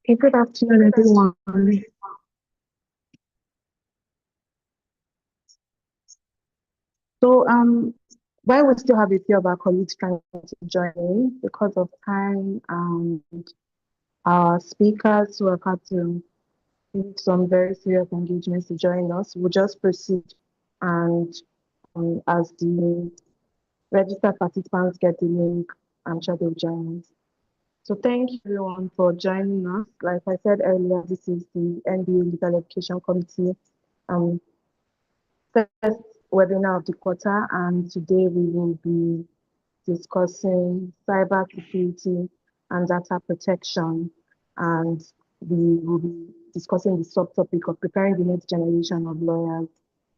Good afternoon, everyone. So, while we still have a few of our colleagues trying to join in, because of time and our speakers who have had to leave some very serious engagements to join us, we'll just proceed. And as the registered participants get the link, I'm sure they'll join us. So thank you everyone for joining us. Like I said earlier, this is the NBA Legal Education Committee first webinar of the quarter, and today we will be discussing cyber security and data protection, and we will be discussing the subtopic of preparing the next generation of lawyers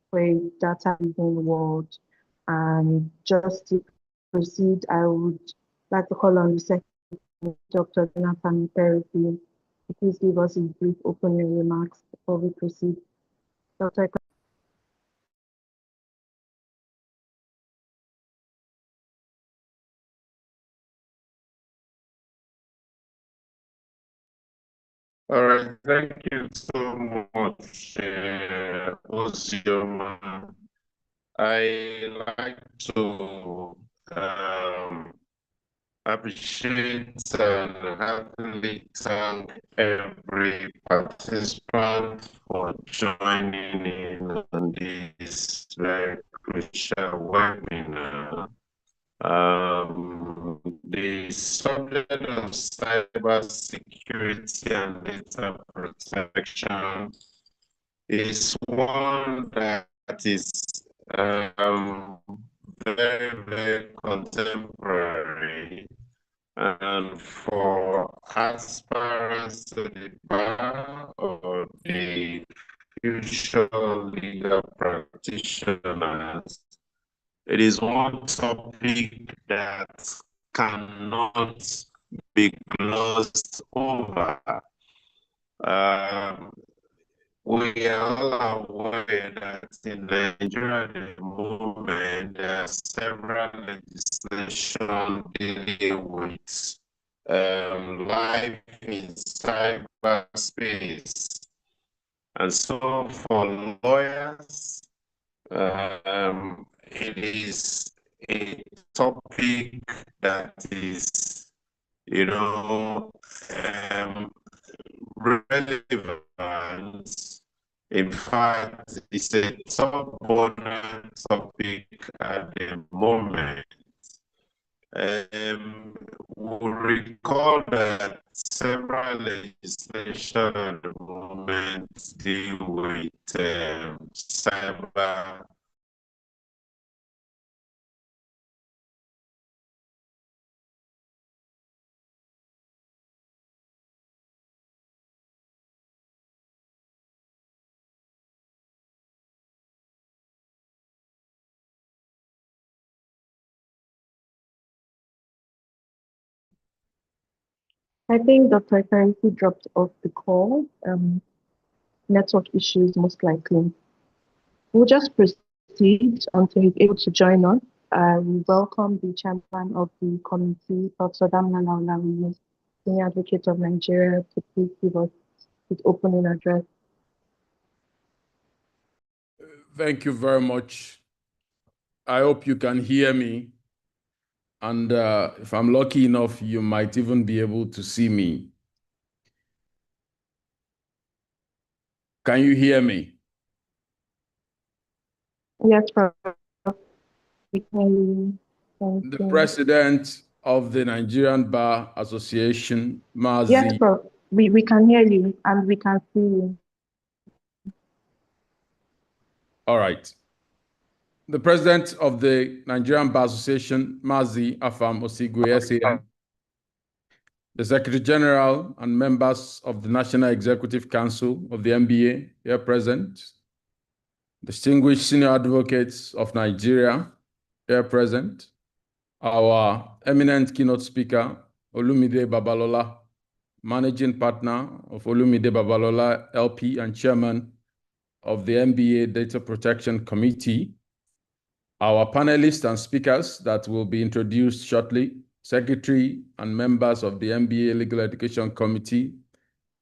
for a data-driven world. And just to proceed, I would like to call on the Secretary, Dr. Jonathan Perry, to please give us his brief opening remarks before we proceed. Dr. All right, thank you so much, Osioma. I like to appreciate and heartily thank every participant for joining in on this very crucial webinar. The subject of cybersecurity and data protection is one that is very, very contemporary, and for aspirants to the bar or the future legal practitioners, it is one topic that cannot be glossed over. We are all aware that in Nigeria at the moment, there are several legislation dealing with life in cyberspace. And so for lawyers, it is a topic that is, relevant. In fact, it's a top border topic at the moment. We'll recall that several legislation at the moment deal with cyber I think Dr. Ikarisi dropped off the call. Network issues, most likely. We'll just proceed until he's able to join us. We welcome the chairman of the committee, Professor Damna Laulawi, Senior Advocate of Nigeria, to please give us his opening address. Thank you very much. I hope you can hear me. And if I'm lucky enough, you might even be able to see me. Can you hear me? Yes, Professor. The president of the Nigerian Bar Association, Mazi. Yes, Prof. We can hear you and we can see you. All right. The president of the Nigerian Bar Association, Mazi Afam Osigwe, SAM. The Secretary General and members of the National Executive Council of the NBA here present. Distinguished senior advocates of Nigeria here present. Our eminent keynote speaker, Olumide Babalola, managing partner of Olumide Babalola LP and chairman of the NBA Data Protection Committee. Our panelists and speakers that will be introduced shortly, secretary and members of the NBA Legal Education Committee,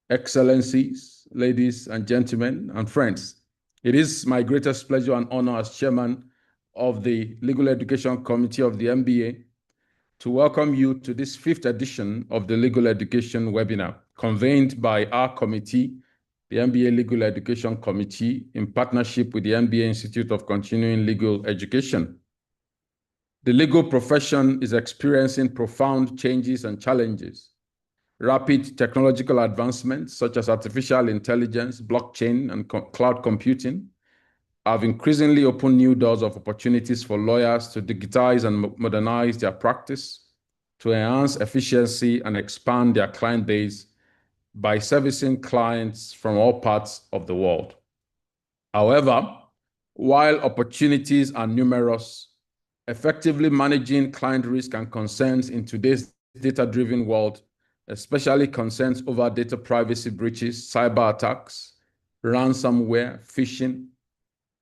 Excellencies, ladies and gentlemen, and friends. It is my greatest pleasure and honor as chairman of the Legal Education Committee of the MBA to welcome you to this 5th edition of the Legal Education webinar, convened by our committee, the MBA Legal Education Committee, in partnership with the MBA Institute of Continuing Legal Education. The legal profession is experiencing profound changes and challenges. Rapid technological advancements such as artificial intelligence, blockchain, and cloud computing have increasingly opened new doors of opportunities for lawyers to digitize and modernize their practice, to enhance efficiency and expand their client base by servicing clients from all parts of the world. However, while opportunities are numerous, effectively managing client risk and concerns in today's data-driven world, especially concerns over data privacy breaches, cyber attacks, ransomware, phishing,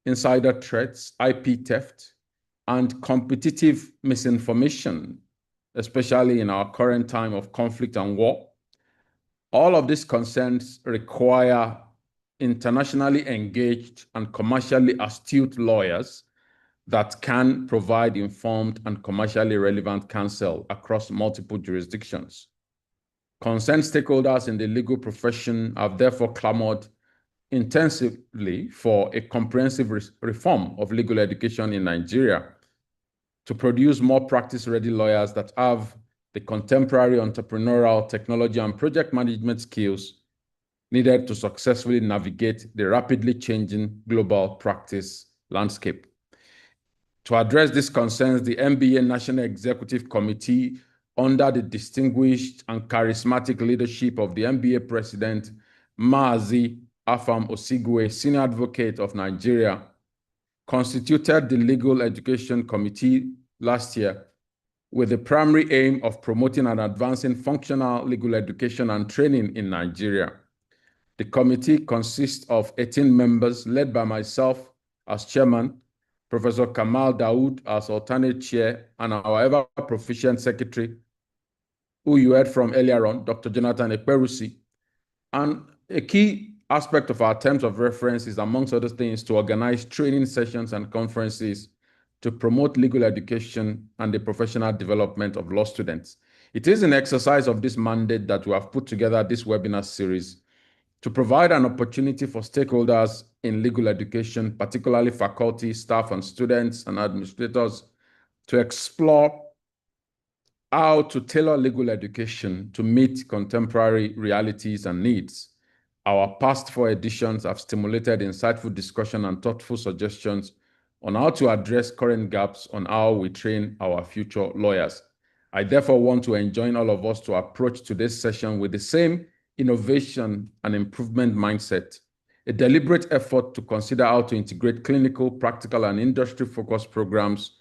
insider threats, IP theft, and competitive misinformation, especially in our current time of conflict and war. All of these concerns require internationally engaged and commercially astute lawyers that can provide informed and commercially relevant counsel across multiple jurisdictions. Concerned stakeholders in the legal profession have therefore clamored intensively for a comprehensive reform of legal education in Nigeria to produce more practice-ready lawyers that have the contemporary entrepreneurial, technology, and project management skills needed to successfully navigate the rapidly changing global practice landscape. To address these concerns, the MBA National Executive Committee, under the distinguished and charismatic leadership of the MBA President, Mazi Afam Osigwe, Senior Advocate of Nigeria, constituted the Legal Education Committee last year with the primary aim of promoting and advancing functional legal education and training in Nigeria. The committee consists of 18 members, led by myself as chairman, Professor Kamal Daoud as alternate chair, and our ever-proficient secretary, who you heard from earlier on, Dr. Jonathan Ekperusi. And a key aspect of our terms of reference is, amongst other things, to organize training sessions and conferences to promote legal education and the professional development of law students. It is an exercise of this mandate that we have put together this webinar series to provide an opportunity for stakeholders in legal education, particularly faculty, staff, and students and administrators, to explore how to tailor legal education to meet contemporary realities and needs. Our past 4 editions have stimulated insightful discussion and thoughtful suggestions on how to address current gaps on how we train our future lawyers. I therefore want to enjoin all of us to approach today's session with the same innovation and improvement mindset, a deliberate effort to consider how to integrate clinical, practical, and industry-focused programs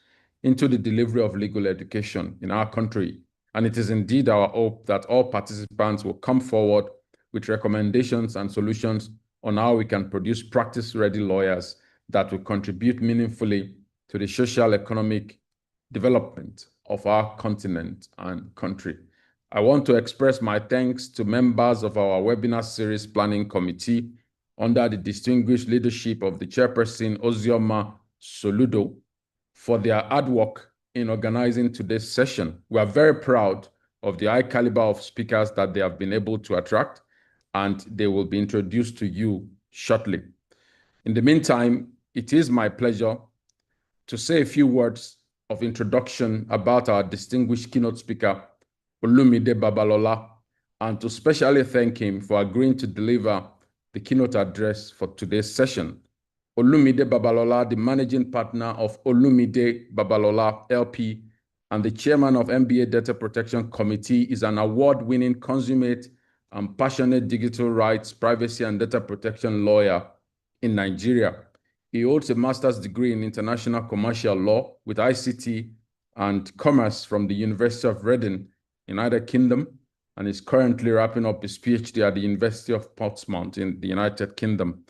into the delivery of legal education in our country. And it is indeed our hope that all participants will come forward with recommendations and solutions on how we can produce practice-ready lawyers that will contribute meaningfully to the social economic development of our continent and country. I want to express my thanks to members of our webinar series planning committee under the distinguished leadership of the chairperson, Ozioma Soludo, for their hard work in organizing today's session. We are very proud of the high caliber of speakers that they have been able to attract, and they will be introduced to you shortly. In the meantime, it is my pleasure to say a few words of introduction about our distinguished keynote speaker, Olumide Babalola, and to specially thank him for agreeing to deliver the keynote address for today's session. Olumide Babalola, the managing partner of Olumide Babalola LP and the chairman of MBA Data Protection Committee, is an award-winning, consummate, and passionate digital rights, privacy, and data protection lawyer in Nigeria. He holds a master's degree in international commercial law with ICT and commerce from the University of Reading, United Kingdom, and is currently wrapping up his PhD at the University of Portsmouth in the United Kingdom.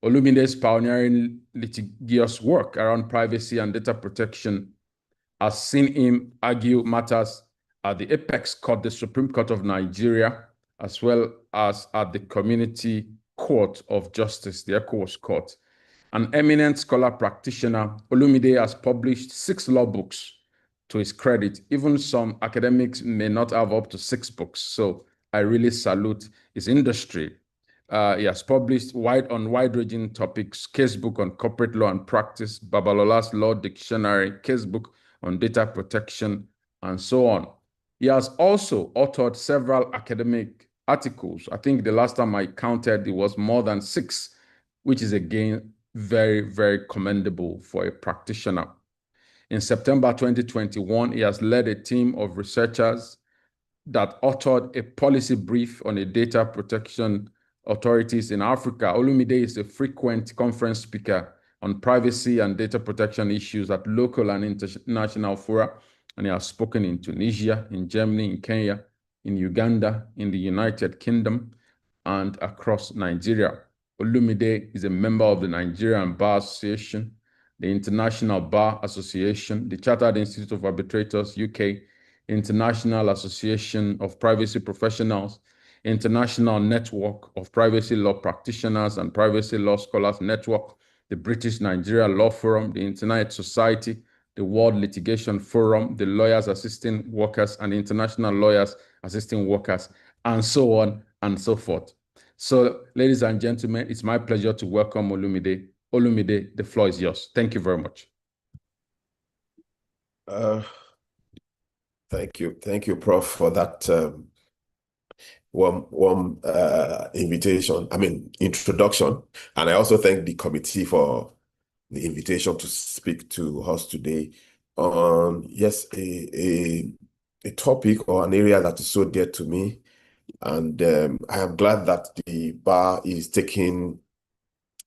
Olumide's pioneering litigious work around privacy and data protection has seen him argue matters at the Apex Court, the Supreme Court of Nigeria, as well as at the Community Court of Justice, the ECOWAS Court. An eminent scholar practitioner, Olumide has published 6 law books to his credit. Even some academics may not have up to 6 books. So I really salute his industry. He has published on wide-ranging topics, casebook on corporate law and practice, Babalola's Law Dictionary, casebook on data protection, and so on. He has also authored several academic articles. I think the last time I counted, it was more than 6, which is again very, very commendable for a practitioner. In September 2021, he has led a team of researchers that authored a policy brief on the data protection authorities in Africa. Olumide is a frequent conference speaker on privacy and data protection issues at local and international fora, and he has spoken in Tunisia, in Germany, in Kenya, in Uganda, in the United Kingdom, and across Nigeria. Olumide is a member of the Nigerian Bar Association, the International Bar Association, the Chartered Institute of Arbitrators, UK, International Association of Privacy Professionals, International Network of Privacy Law Practitioners and Privacy Law Scholars Network, the British Nigeria Law Forum, the Internet Society, the World Litigation Forum, the Lawyers Assisting Workers and International Lawyers Assisting Workers, and so on and so forth. So, ladies and gentlemen, it's my pleasure to welcome Olumide. Olumide, the floor is yours. Thank you very much. Thank you, Prof, for that warm introduction. And I also thank the committee for the invitation to speak to us today on, yes, a topic or an area that is so dear to me. And I am glad that the bar is taking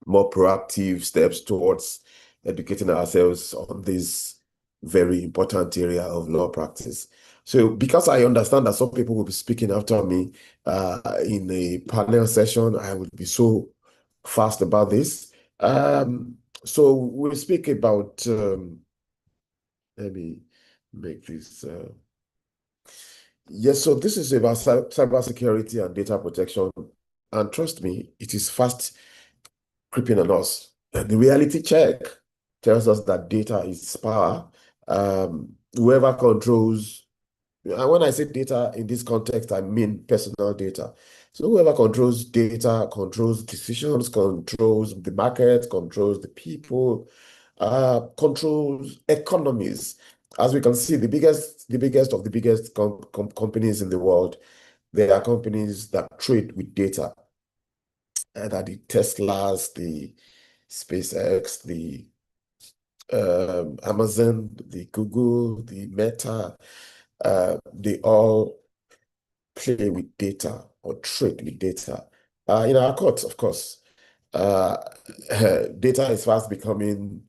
more proactive steps towards educating ourselves on this very important area of law practice. So because I understand that some people will be speaking after me in a panel session, I will be so fast about this. So we'll speak about, let me make this, yes, so this is about cybersecurity and data protection. And trust me, it is fast creeping on us. The reality check tells us that data is power. Whoever controls, and when I say data in this context, I mean personal data. So whoever controls data controls decisions, controls the market, controls the people, controls economies. As we can see, the biggest of the biggest companies in the world, they are companies that trade with data. And are the Teslas, the SpaceX, the Amazon, the Google, the Meta, they all play with data or trade with data. In our courts, of course, data is fast becoming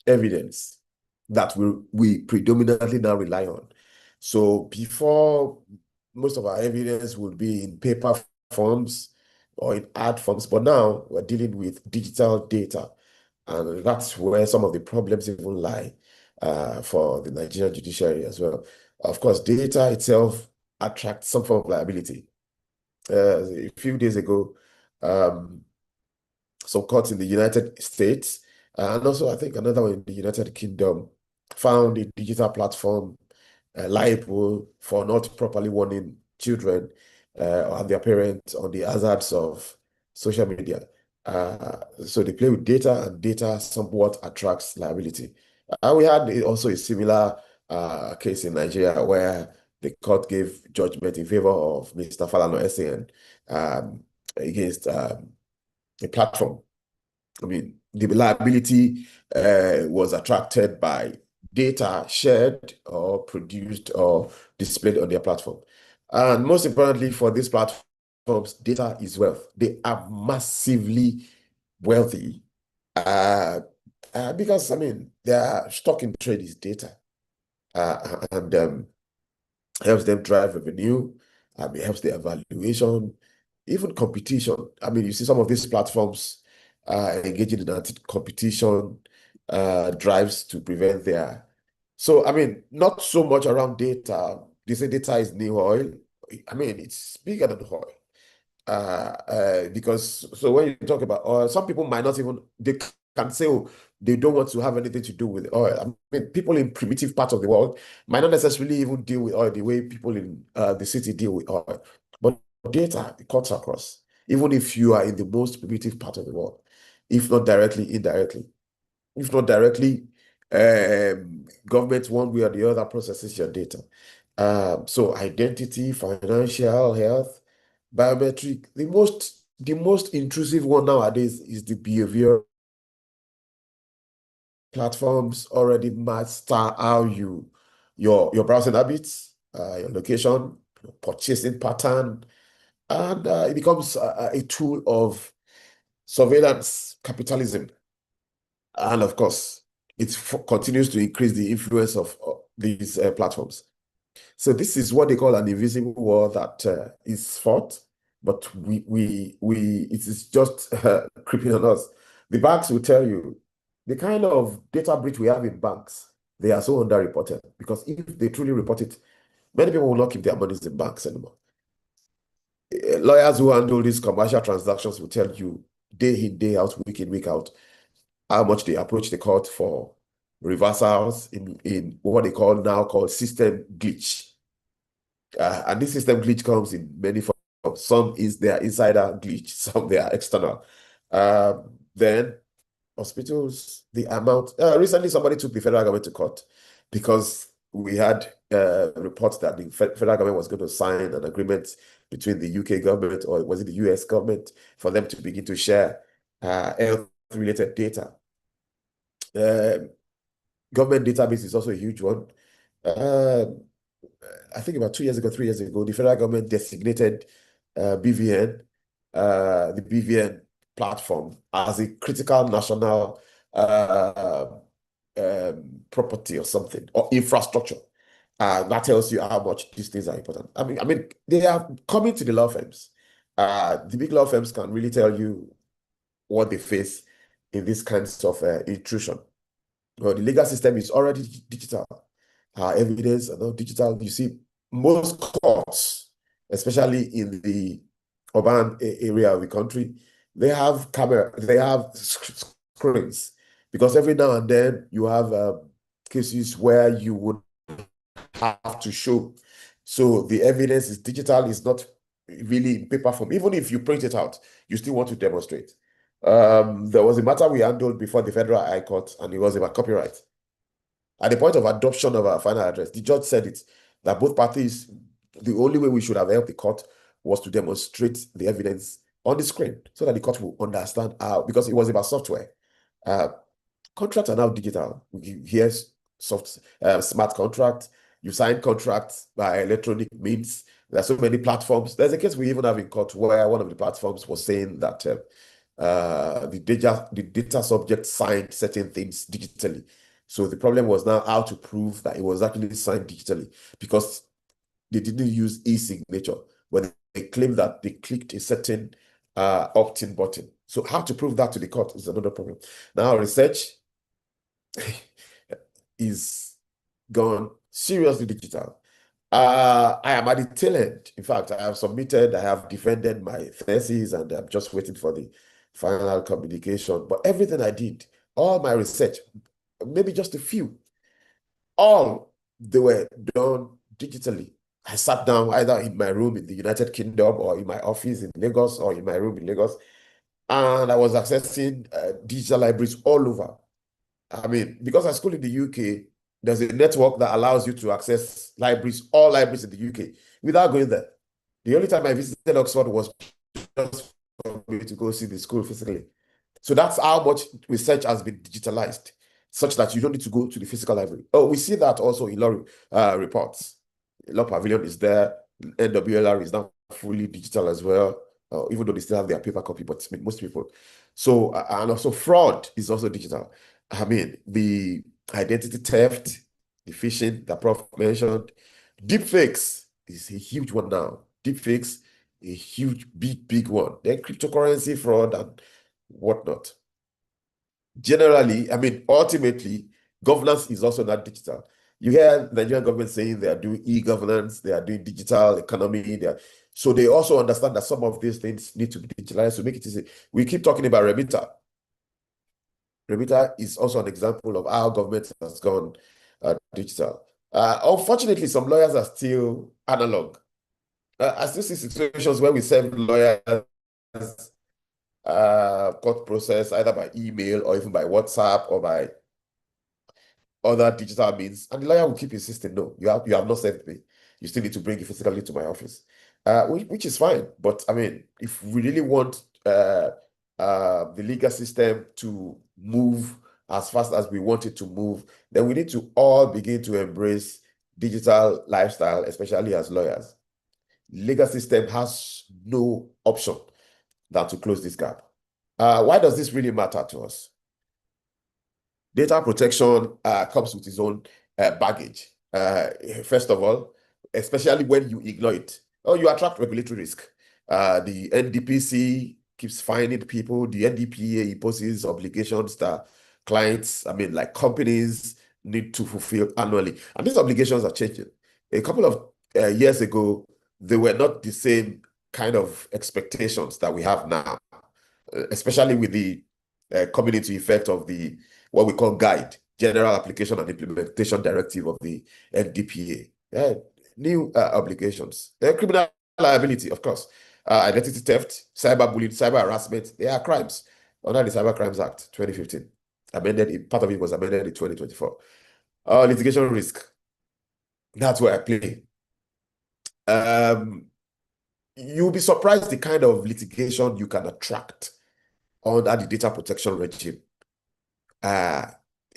evidence that we predominantly now rely on. So before, most of our evidence would be in paper forms or in art forms, but now we're dealing with digital data. And that's where some of the problems even lie for the Nigerian judiciary as well. Of course, data itself attracts some form of liability. A few days ago, some courts in the United States, and also I think another one in the United Kingdom, found a digital platform liable for not properly warning children and their parents on the hazards of social media. So they play with data, and data somewhat attracts liability. We had also a similar case in Nigeria where the court gave judgment in favor of Mr. Falana SAN against a platform. I mean, the liability was attracted by data shared or produced or displayed on their platform. And most importantly, for these platforms, data is wealth. They are massively wealthy because, I mean, their stock in trade is data, and helps them drive revenue, it helps their evaluation, even competition. I mean, you see some of these platforms engaging in competition drives to prevent their. So, I mean, not so much around data. They say data is new oil. I mean, it's bigger than oil. Because so when you talk about oil, some people might not even, they can say, oh, they don't want to have anything to do with oil. I mean, people in primitive parts of the world might not necessarily even deal with oil the way people in the city deal with oil. But data, it cuts across, even if you are in the most primitive part of the world, if not directly, indirectly. If not directly, government one way or the other processes your data. So identity, financial, health, biometric. The most intrusive one nowadays is the behavior. Platforms already master how your browsing habits, your location, your purchasing pattern, and it becomes a tool of surveillance capitalism. And of course, it continues to increase the influence of these platforms. So this is what they call an invisible war that is fought, but it is just creeping on us. The banks will tell you the kind of data breach we have in banks, they are so underreported because if they truly report it, many people will not keep their monies in banks anymore. Lawyers who handle these commercial transactions will tell you day in, day out, week in, week out, how much they approach the court for reversals in what they call now called system glitch. And this system glitch comes in many forms. Some is their insider glitch, some they are external. Then hospitals, the amount. Recently, somebody took the federal government to court because we had reports that the federal government was going to sign an agreement between the UK government, or was it the US government, for them to begin to share health-related data. Government database is also a huge one. I think about 2 years ago, 3 years ago, the federal government designated BVN, the BVN platform, as a critical national property or something, or infrastructure. That tells you how much these things are important. I mean, they are coming to the law firms. The big law firms can really tell you what they face in these kinds of intrusion. Well, the legal system is already digital. Evidence are not digital. You see, most courts, especially in the urban area of the country, they have screens, because every now and then you have cases where you would have to show. So the evidence is digital, is not really in paper form. Even if you print it out, you still want to demonstrate. There was a matter we handled before the Federal High Court, and it was about copyright. At the point of adoption of our final address, the judge said it, that both parties, the only way we should have helped the court was to demonstrate the evidence on the screen so that the court will understand how, because it was about software. Contracts are now digital. Here's smart contract. You sign contracts by electronic means. There are so many platforms. There's a case we even have in court where one of the platforms was saying that the data subject signed certain things digitally. So the problem was now how to prove that it was actually signed digitally, because they didn't use e-signature, but they claimed that they clicked a certain opt-in button. So how to prove that to the court is another problem. Now research is gone seriously digital. I am at the tail end. In fact, I have defended my thesis, and I'm just waiting for the final communication. But everything I did, all my research, maybe just a few, all they were done digitally. I sat down either in my room in the United Kingdom, or in my office in Lagos, or in my room in Lagos, and I was accessing digital libraries all over. I mean, because I school in the UK, there's a network that allows you to access libraries, all libraries in the UK, without going there. The only time I visited Oxford was just for me to go see the school physically. So that's how much research has been digitalized, such that you don't need to go to the physical library. Oh, we see that also in law reports. Law Pavilion is there. NWLR is now fully digital as well, even though they still have their paper copy, but most people. So, and also fraud is also digital. I mean, the identity theft, the phishing that Prof mentioned, deepfakes is a huge one now. Deepfakes, a huge, big one. Then cryptocurrency fraud and whatnot. Generally, I mean, ultimately, governance is also not digital. You hear the Nigerian government saying they are doing e-governance, they are doing digital economy. So they also understand that some of these things need to be digitalized to make it easy. We keep talking about Remita. Remita is also an example of how government has gone digital. Unfortunately, some lawyers are still analog. I still see situations where we send lawyers court process either by email or even by WhatsApp or by other digital means, and the lawyer will keep insisting, no, you have not sent me. You still need to bring it physically to my office, which is fine. But I mean, if we really want the legal system to move as fast as we want it to move, then we need to all begin to embrace digital lifestyle, especially as lawyers. Legal system has no option than to close this gap. Why does this really matter to us? Data protection comes with its own baggage. First of all, especially when you ignore it, you attract regulatory risk. The NDPC keeps fining people. The NDPA imposes obligations that clients, like companies, need to fulfill annually. And these obligations are changing. A couple of years ago, they were not the same kind of expectations that we have now, especially with the coming into effect of the what we call GAID, General Application and Implementation Directive of the NDPA. New obligations. Criminal liability, of course. Identity theft, cyberbullying, cyber harassment, they are crimes under the Cyber Crimes Act 2015. Part of it was amended in 2024. Litigation risk. That's where I play. You'll be surprised the kind of litigation you can attract under the data protection regime.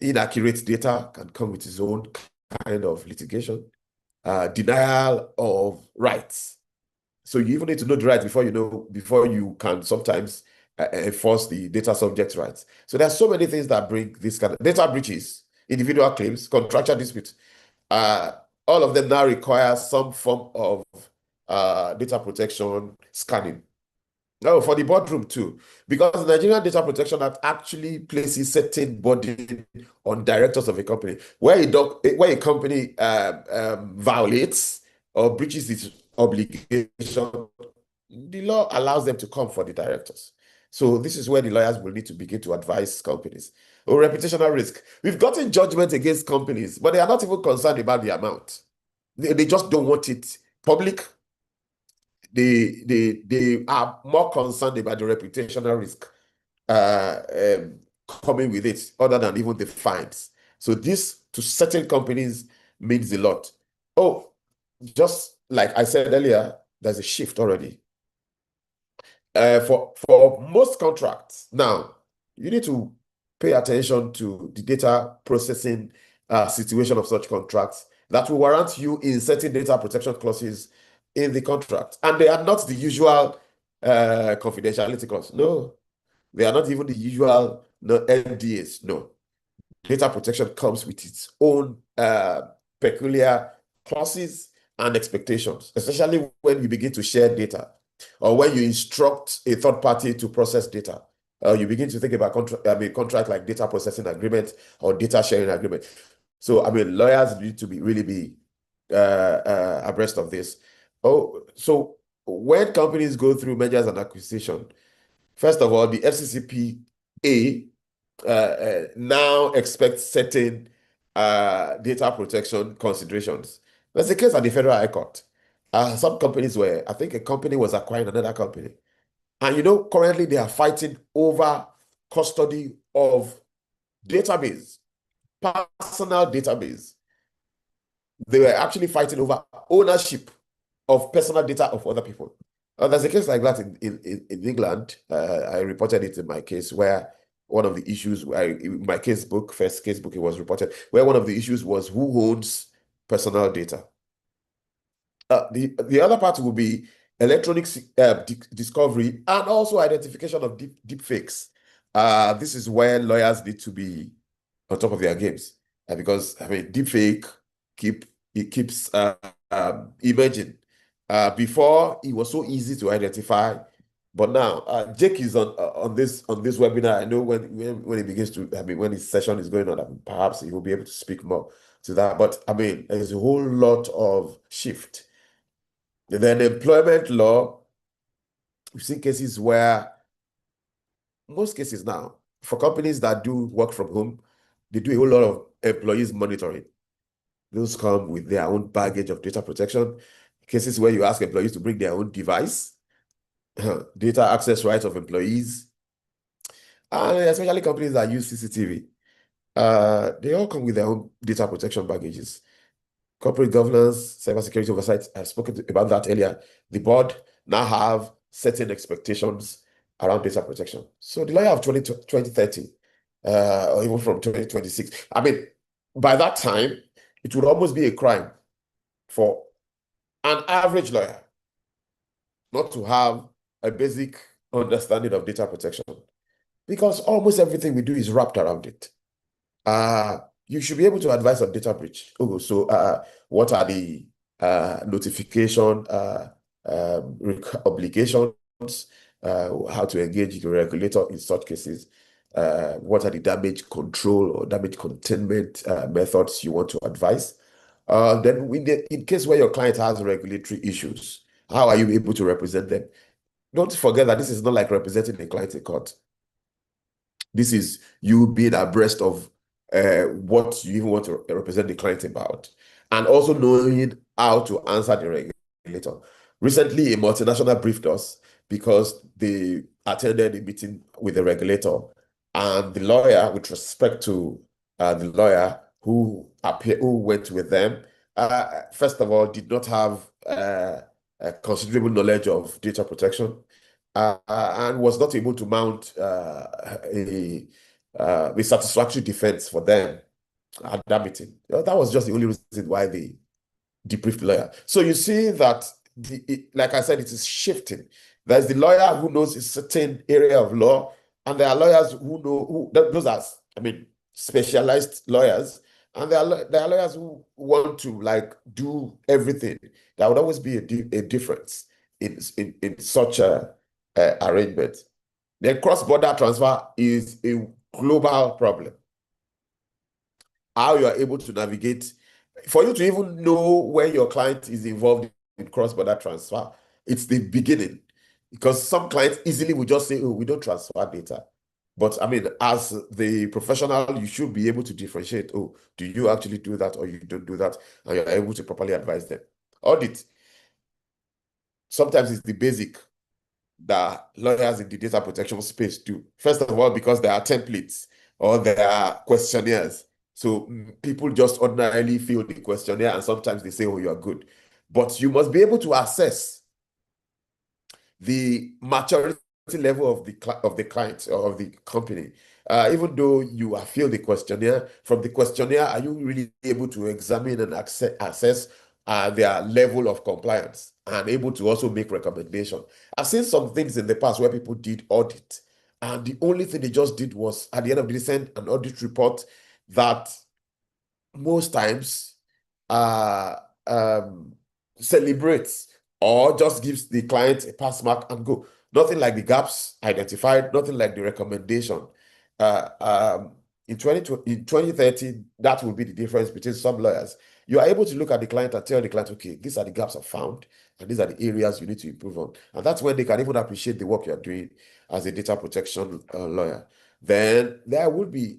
Inaccurate data can come with its own kind of litigation. Denial of rights. So you even need to know the rights before you can sometimes enforce the data subject rights. So there are so many things that bring this kind of data breaches, individual claims, contractual disputes. All of them now require some form of data protection scanning. No, for the boardroom too, because the Nigerian Data Protection Act actually places certain burden on directors of a company. Where a company violates or breaches its obligation, the law allows them to come for the directors. So this is where the lawyers will need to begin to advise companies. Reputational risk. We've gotten judgment against companies, but they are not even concerned about the amount. They just don't want it public. They are more concerned about the reputational risk coming with it, other than even the fines. So this, to certain companies, means a lot. Just like I said earlier, there's a shift already. For most contracts, now, you need to pay attention to the data processing situation of such contracts that will warrant you inserting data protection clauses in the contract. And they are not the usual confidentiality clause. No, they are not even the usual NDAs. No. Data protection comes with its own peculiar clauses and expectations, especially when you begin to share data or when you instruct a third party to process data. You begin to think about contract like data processing agreement or data sharing agreement. So, lawyers need to really be abreast of this. So when companies go through mergers and acquisition, first of all, the FCCPA now expects certain data protection considerations. That's the case at the Federal High Court. Some companies I think a company was acquiring another company. And currently they are fighting over custody of database, personal database. They were actually fighting over ownership of personal data of other people. There's a case like that in England. I reported it in my case where one of the issues, in my first case book, it was reported, where one of the issues was who owns personal data. The other part will be electronic discovery and also identification of deep fakes. This is where lawyers need to be on top of their games, because deep fake keeps emerging. Before it was so easy to identify, but now Jake is on this webinar. I know when he begins to when his session is going on, perhaps he will be able to speak more to that. But there's a whole lot of shift Then employment law, we've seen cases where, most cases now, for companies that do work from home, they do a whole lot of employees monitoring. Those come with their own baggage of data protection. Cases where you ask employees to bring their own device, data access rights of employees, and especially companies that use CCTV. They all come with their own data protection baggages. Corporate governance, cybersecurity oversight, I've spoken about that earlier. The board now have certain expectations around data protection. So the lawyer of 2030, or even from 2026, I mean, by that time, it would almost be a crime for an average lawyer not to have a basic understanding of data protection, because almost everything we do is wrapped around it. You should be able to advise on data breach. Oh, so what are the notification obligations, how to engage the regulator in such cases, what are the damage control or damage containment methods you want to advise. Then in case where your client has regulatory issues, how are you able to represent them? Don't forget that this is not like representing a client in court. This is you being abreast of what you even want to represent the client about, and also knowing how to answer the regulator. Recently, a multinational briefed us because they attended a meeting with the regulator, and the lawyer, with respect to the lawyer who went with them, first of all, did not have a considerable knowledge of data protection, and was not able to mount a satisfactory defense for them at that meeting. That was just the only reason why they debriefed the lawyer. So you see that, like I said, it is shifting. There's the lawyer who knows a certain area of law, and there are lawyers who know those are, I mean, specialized lawyers, and there are lawyers who want to like do everything. There would always be a difference in such a arrangement. Then cross-border transfer is a global problem. How you are able to navigate, for you to even know where your client is involved in cross-border transfer, it's the beginning. Because some clients easily will just say, oh, we don't transfer data. But I mean, as the professional, you should be able to differentiate, oh, do you actually do that or you don't do that? And you're able to properly advise them. Audit, sometimes it's the basic that lawyers in the data protection space do. First of all, because there are templates or there are questionnaires. So people just ordinarily fill the questionnaire and sometimes they say, oh, you are good. But you must be able to assess the maturity level of the client or of the company. Even though you have filled the questionnaire, from the questionnaire, are you really able to examine and assess their level of compliance and able to also make recommendations? I've seen some things in the past where people did audit, and the only thing they just did was at the end of the day send an audit report that most times celebrates or just gives the client a pass mark and go. Nothing like the gaps identified, nothing like the recommendation. In 2030, that will be the difference between some lawyers. You are able to look at the client and tell the client, okay, these are the gaps I've found, and these are the areas you need to improve on. And that's when they can even appreciate the work you're doing as a data protection lawyer. Then there would be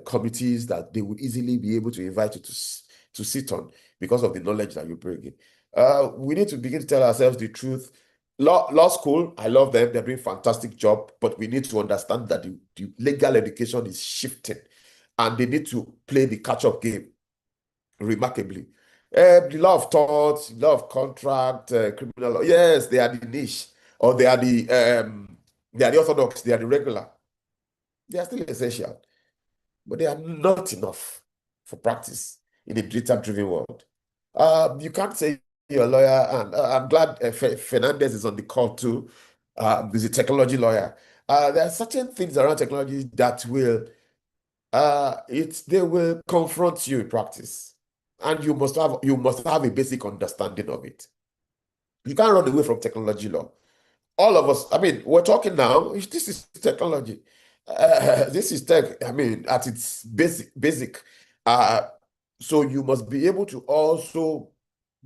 committees that they would easily be able to invite you to sit on because of the knowledge that you bring in. We need to begin to tell ourselves the truth. Law school, I love them. They're doing a fantastic job, but we need to understand that the legal education is shifting and they need to play the catch-up game remarkably. The law of torts, law of contract, criminal law, yes, they are the niche, or they are the orthodox, they are the regular. They are still essential, but they are not enough for practice in a data-driven world. You can't say you're a lawyer, and I'm glad Fernandez is on the call too. He's a technology lawyer. There are certain things around technology that will they will confront you in practice, and you must have a basic understanding of it. You can't run away from technology law. All of us, I mean, we're talking now, this is technology. This is tech, I mean, at its basic. So you must be able to also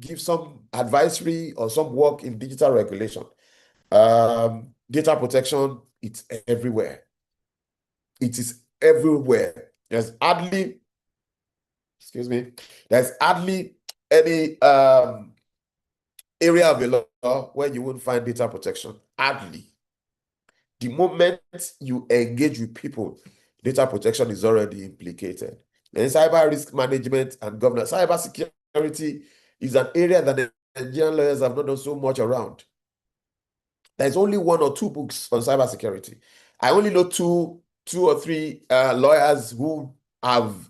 give some advisory or some work in digital regulation. Data protection, it's everywhere. It is everywhere. There's hardly any area of the law where you won't find data protection. Hardly. The moment you engage with people, data protection is already implicated. And cyber risk management and governance, cybersecurity is an area that the Nigerian lawyers have not done so much around. There's only 1 or 2 books on cybersecurity. I only know two or three lawyers who have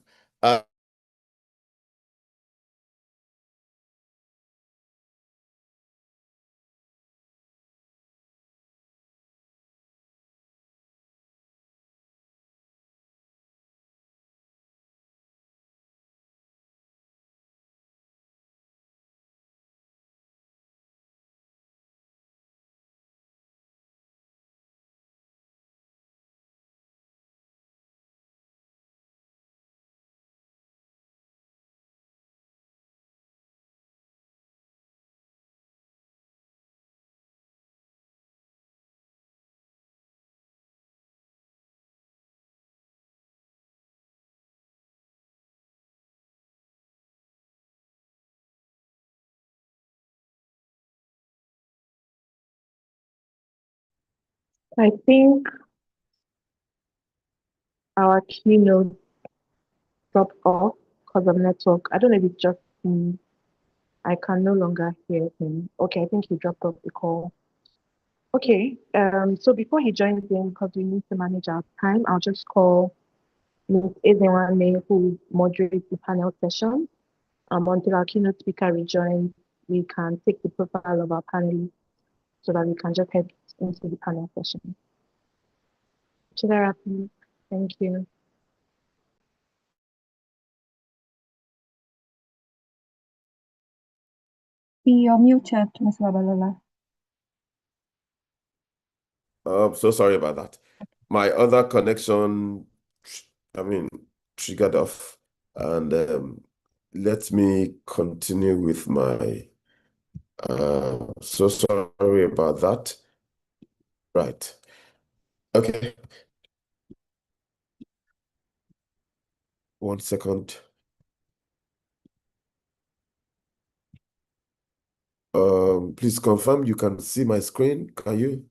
I think our keynote dropped off because of network. I don't know if it's just me. I can no longer hear him. Okay, I think he dropped off the call. Okay, so before he joins in, because we need to manage our time, I'll just call Ms. Ezenwame, who moderates the panel session. Until our keynote speaker rejoins, we can take the profile of our panelists so that we can just head into the panel session. Chidera, please. Thank you. You're muted, Ms. Babalola. so sorry about that. My other connection, triggered off, and let me continue with my. So sorry about that. Right. Okay. 1 second. Please confirm you can see my screen. Can you?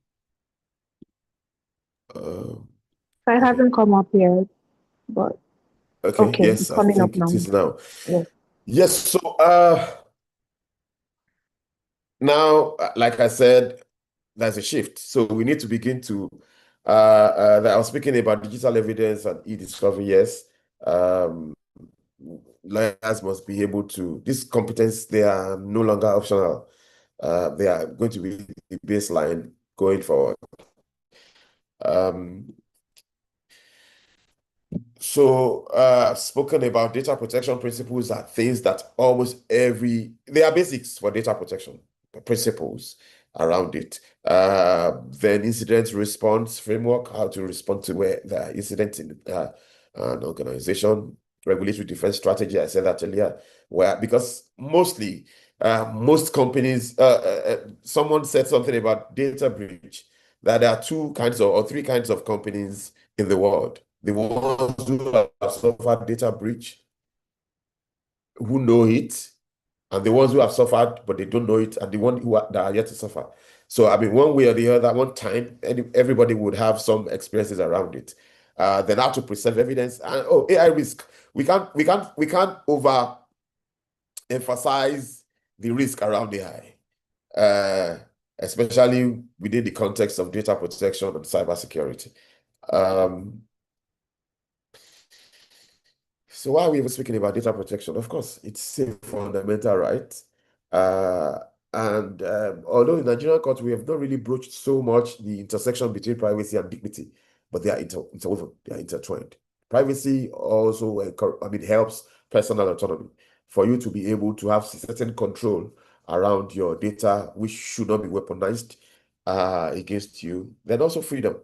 It hasn't come up yet, but Okay, yes, it's I coming up think now. it is now. Yes. Yes, so now, like I said, there's a shift. So we need to begin to, I was speaking about digital evidence and e-discovery, yes. Lawyers must be able to, this competence, they are no longer optional. They are going to be the baseline going forward. So I've spoken about data protection principles are things that they are basics for data protection principles around it. Then incident response framework, how to respond to where the incident in an organization, regulatory defense strategy, I said that earlier, because mostly most companies, someone said something about data breach, that there are 2 kinds or 3 kinds of companies in the world. The ones who have suffered data breach, who know it, and the ones who have suffered but they don't know it, and the ones that are yet to suffer. So one way or the other, one time, everybody would have some experiences around it. Then how to preserve evidence and AI risk. We can't over emphasize the risk around AI, especially within the context of data protection and cybersecurity. So why are we even speaking about data protection? Of course, it's a fundamental right. And although in Nigerian court, we have not really broached so much the intersection between privacy and dignity, but they are interwoven, they are intertwined. Privacy also, helps personal autonomy for you to be able to have certain control around your data, which should not be weaponized against you. Then also freedom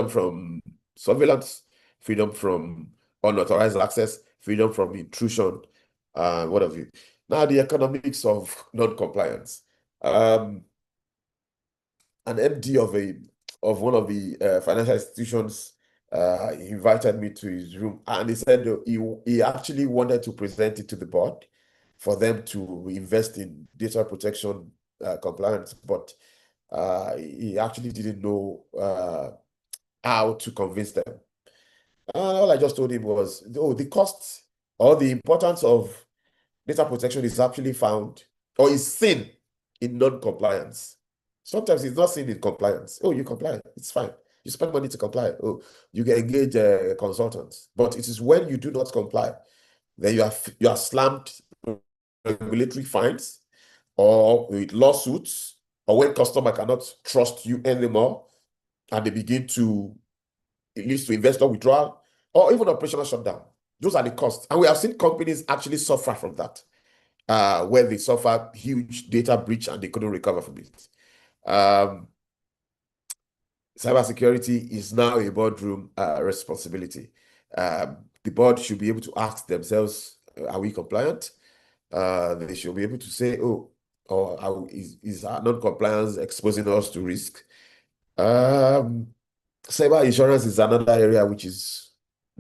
from surveillance, freedom from unauthorized access, freedom from intrusion, what have you. Now, the economics of non-compliance. An MD of one of the financial institutions invited me to his room, and he said he actually wanted to present it to the board for them to invest in data protection compliance, but he actually didn't know how to convince them. All I just told him was, oh, the cost or the importance of data protection is actually found or is seen in non-compliance. Sometimes it's not seen in compliance. Oh, you comply, it's fine. You spend money to comply. Oh, you can engage consultants. But it is when you do not comply, then you are slammed with regulatory fines or with lawsuits, or when customer cannot trust you anymore and they begin to, it leads to investor withdrawal or even operational shutdown. Those are the costs. And we have seen companies actually suffer from that, where they suffer huge data breach and they couldn't recover from it. Cybersecurity is now a boardroom responsibility. The board should be able to ask themselves, are we compliant? They should be able to say, oh, or is our non-compliance exposing us to risk? Cyber insurance is another area which is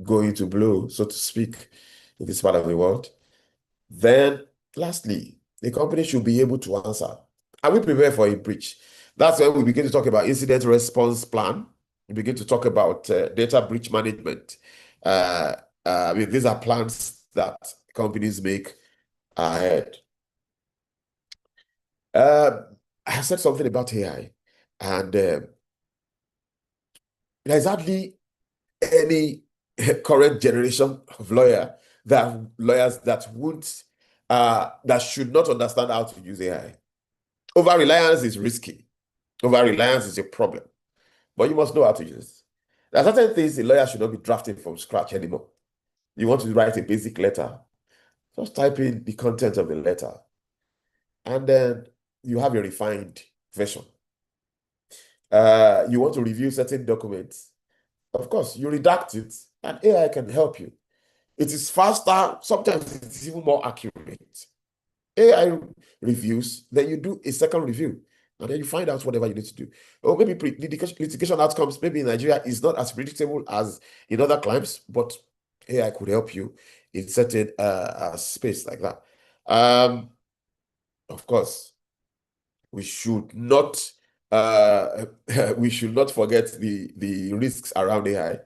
going to blow, so to speak, in this part of the world. Then, lastly, the company should be able to answer, are we prepared for a breach? That's when we begin to talk about incident response plan. We begin to talk about data breach management. These are plans that companies make ahead. I said something about AI, and there's hardly any current generation of lawyers that won't that should not understand how to use AI. Over-reliance is risky. Over-reliance is a problem, but you must know how to use it. There are certain things a lawyer should not be drafting from scratch anymore. You want to write a basic letter, just type in the content of the letter, and then you have a refined version. You want to review certain documents, of course, you redact it, and AI can help you. It is faster, sometimes it's even more accurate. AI reviews, then you do a second review, and then you find out whatever you need to do. Or maybe litigation outcomes, maybe in Nigeria, is not as predictable as in other climes, but AI could help you in certain space like that. Of course, we should not we should not forget the risks around AI,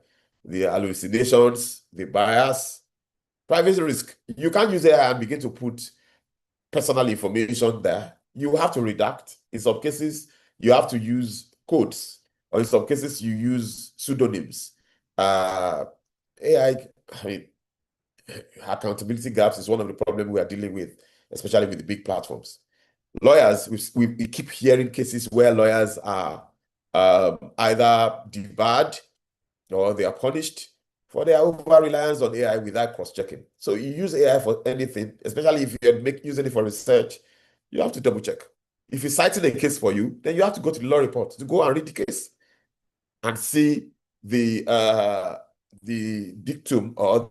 the hallucinations, the bias, privacy risk. You can't use AI and begin to put personal information there. You have to redact. In some cases, you have to use codes, or in some cases, you use pseudonyms. AI, I mean, accountability gaps is one of the problems we are dealing with, especially with the big platforms. Lawyers, we keep hearing cases where lawyers are either debarred or they are punished for their over-reliance on AI without cross-checking. So you use AI for anything, especially if you're using it for research, you have to double-check. If it's citing a case for you, then you have to go to the law report to go and read the case and see the dictum or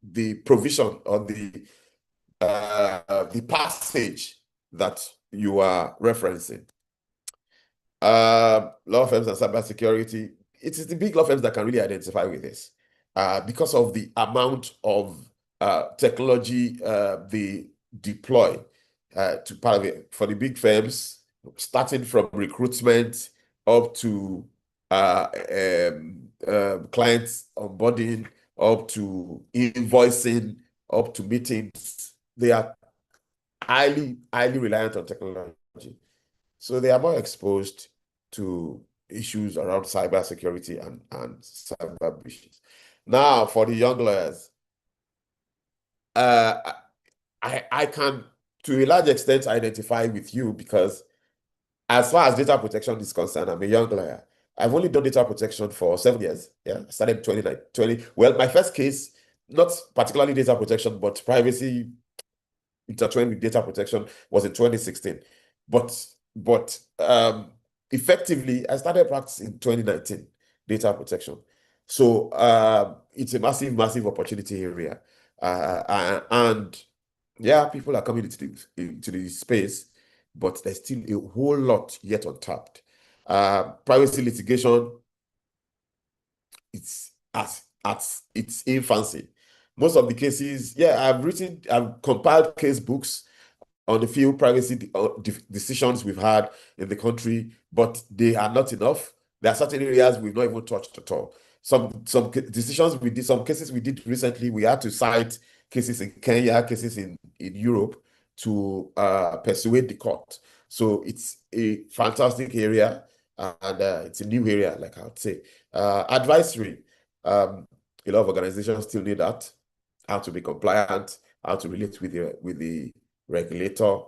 the provision or the passage that you are referencing. Law firms and cybersecurity, it is the big law firms that can really identify with this because of the amount of technology they deploy to part of it. For the big firms, starting from recruitment up to clients onboarding, up to invoicing, up to meetings, they are highly reliant on technology. So they are more exposed to issues around cybersecurity and cyber breaches. Now, for the young lawyers, I can, to a large extent, identify with you because as far as data protection is concerned, I'm a young lawyer. I've only done data protection for 7 years. Yeah, I started in 2020. Well, my first case, not particularly data protection, but privacy intertwined with data protection, was in 2016. But effectively, I started practicing in 2019, data protection. So it's a massive opportunity area. And Yeah, people are coming into the space, but there's still a whole lot yet untapped. Privacy litigation, it's at its infancy. Most of the cases, yeah, I've compiled case books on the few privacy decisions we've had in the country, but they are not enough. There are certain areas we've not even touched at all. Some decisions we did, some cases we did recently, we had to cite cases in Kenya, cases in Europe to persuade the court. So it's a fantastic area, and it's a new area, like I would say. Advisory, a lot of organizations still need that, how to be compliant, how to relate with the regulator,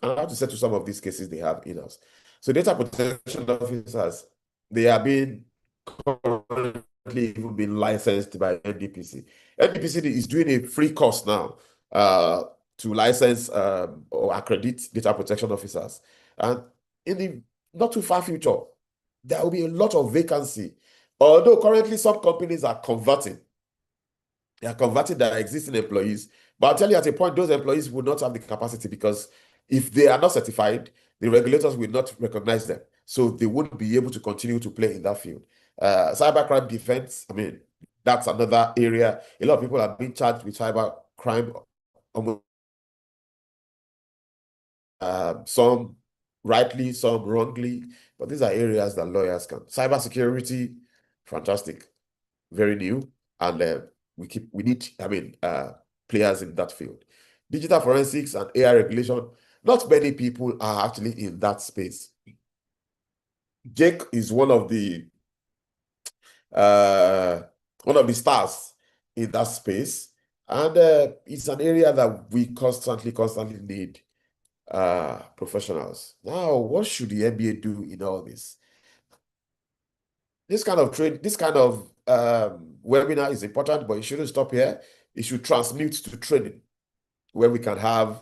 and how to settle some of these cases they have in-house. So data protection officers, they are being currently even being licensed by NDPC. NDPC is doing a free course now to license or accredit data protection officers. And in the not too far future, there will be a lot of vacancy. Although currently some companies are converting. They are converting their existing employees. But I'll tell you, at a point, those employees will not have the capacity, because if they are not certified, the regulators will not recognize them. So they wouldn't be able to continue to play in that field. Cybercrime defense, I mean, that's another area. A lot of people are being charged with cybercrime, some rightly, some wrongly, but these are areas that lawyers can. Cybersecurity, fantastic, very new, and we need, I mean, players in that field. Digital forensics and AI regulation, not many people are actually in that space. Jake is one of the stars in that space, and it's an area that we constantly need professionals. Now, what should the NBA do in all this? This kind of webinar is important, but it shouldn't stop here. It should transmute to training, where we can have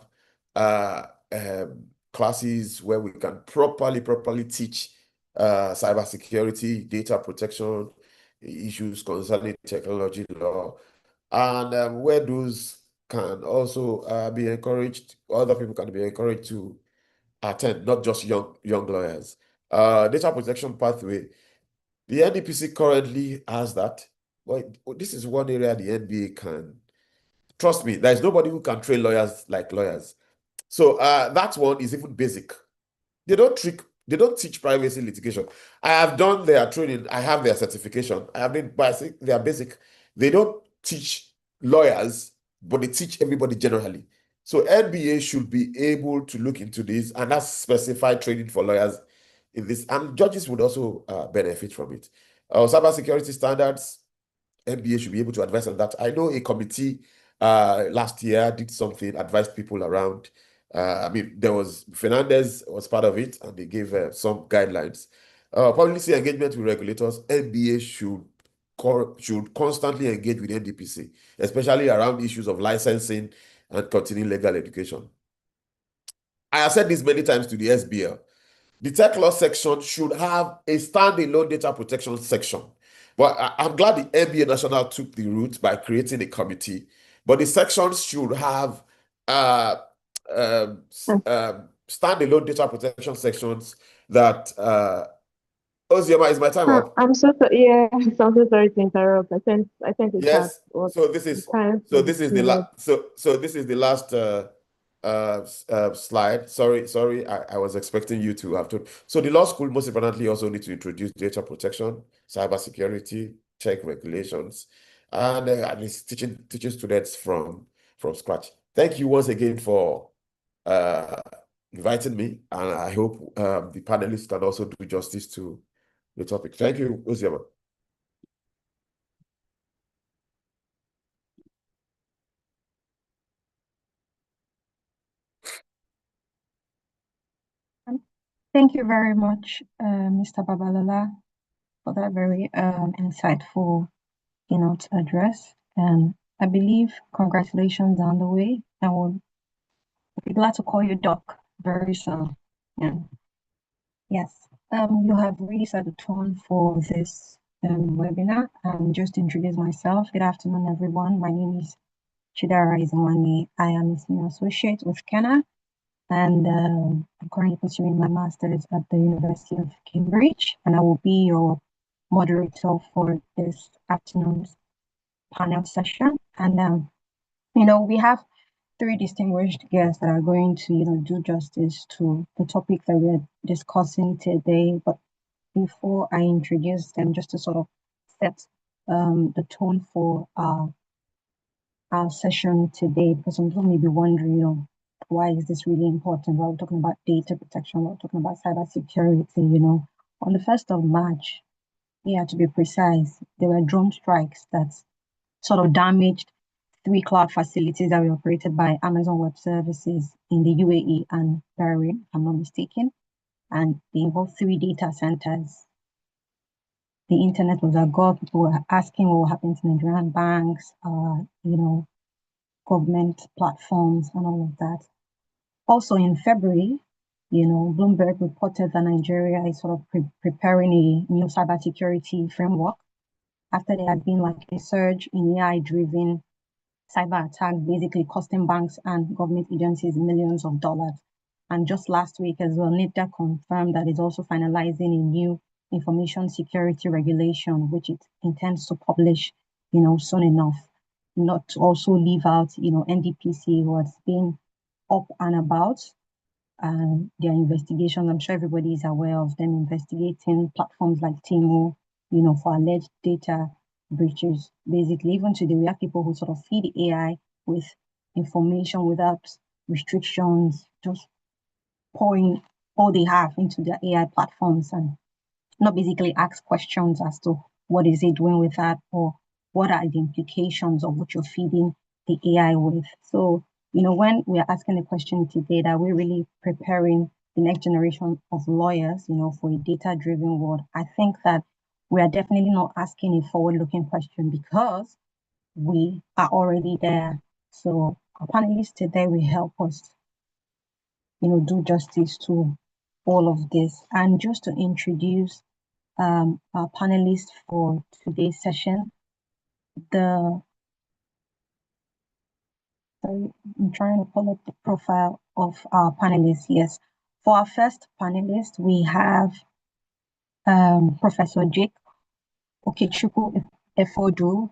classes where we can properly teach cybersecurity, data protection, issues concerning technology law, and where those can also be encouraged, other people can be encouraged to attend, not just young lawyers. Data protection pathway. The NDPC currently has that. But this is one area the NBA can. Trust me, there's nobody who can train lawyers like lawyers. So that one is even basic. They don't teach privacy litigation. I have done their training. I have their certification. I have been basic. They are basic. They don't teach lawyers, but they teach everybody generally. So NBA should be able to look into this, and that's specified training for lawyers in this, and judges would also benefit from it. Cybersecurity standards, NBA should be able to advise on that. I know a committee last year did something, advised people around. I mean, there was Fernandez was part of it, and they gave some guidelines. Policy engagement with regulators, NBA should constantly engage with NDPC, especially around issues of licensing and continuing legal education. I have said this many times to the SBL. The tech law section should have a standalone data protection section. But I'm glad the NBA National took the route by creating a committee. But the sections should have standalone data protection sections that Ozioma, is my time up? I'm so sorry. Yeah, I'm so sorry to interrupt. I think the chat Yes. was So this is the last slide. Sorry, I was expecting you to have to. So the law school most importantly also need to introduce data protection, cybersecurity, tech regulations, and it's teaching students from scratch. Thank you once again for inviting me, and I hope the panelists can also do justice to the topic. Thank you, Ozioma. Thank you very much, Mr. Babalola, for that very insightful keynote address. And I believe congratulations on the way. I will be glad to call you Doc very soon. Yeah. Yes. You have really set the tone for this webinar. Just to introduce myself. Good afternoon, everyone. My name is Chidera Izwani. I am a senior associate with Kenna, and I'm currently pursuing my master's at the University of Cambridge, and I will be your moderator for this afternoon's panel session. And we have three distinguished guests that are going to, do justice to the topic that we're discussing today. But before I introduce them, just to sort of set the tone for our session today, because some people may be wondering, why is this really important? We're talking about data protection, we're talking about cybersecurity. On the 1st of March, to be precise, there were drone strikes that sort of damaged 3 cloud facilities that were operated by Amazon Web Services in the UAE and Bahrain, if I'm not mistaken. And they involved 3 data centers. The internet was agog. People were asking what will happen to Nigerian banks, government platforms, and all of that. Also in February, Bloomberg reported that Nigeria is sort of preparing a new cybersecurity framework after there had been like a surge in AI-driven cyber attack, basically costing banks and government agencies millions of dollars. And just last week as well, NIFTA confirmed that it's also finalizing a new information security regulation, which it intends to publish, soon enough. Not to also leave out, NDPC, who has been up and about, and their investigations. I'm sure everybody is aware of them investigating platforms like Timo, for alleged data breaches. Basically, even today, we have people who sort of feed the AI with information without restrictions, just pouring all they have into their AI platforms and not basically ask questions as to what is it doing with that or what are the implications of what you're feeding the AI with. So, when we are asking the question today, that we're really preparing the next generation of lawyers, for a data-driven world, I think that we are definitely not asking a forward-looking question because we are already there. So our panelists today will help us, do justice to all of this. And just to introduce our panelists for today's session, I'm trying to pull up the profile of our panelists. Yes, for our first panelist, we have Professor Jake Okechukwu Efodu.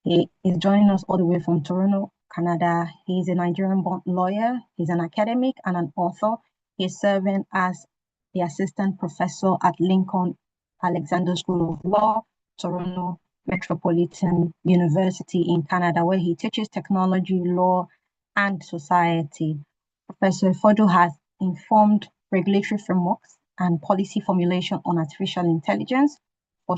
He is joining us all the way from Toronto, Canada. He's a Nigerian-born lawyer. He's an academic and an author. He's serving as the assistant professor at Lincoln Alexander School of Law, Toronto Metropolitan University in Canada, where he teaches technology, law, and society. Professor Efodu has informed regulatory frameworks and policy formulation on artificial intelligence for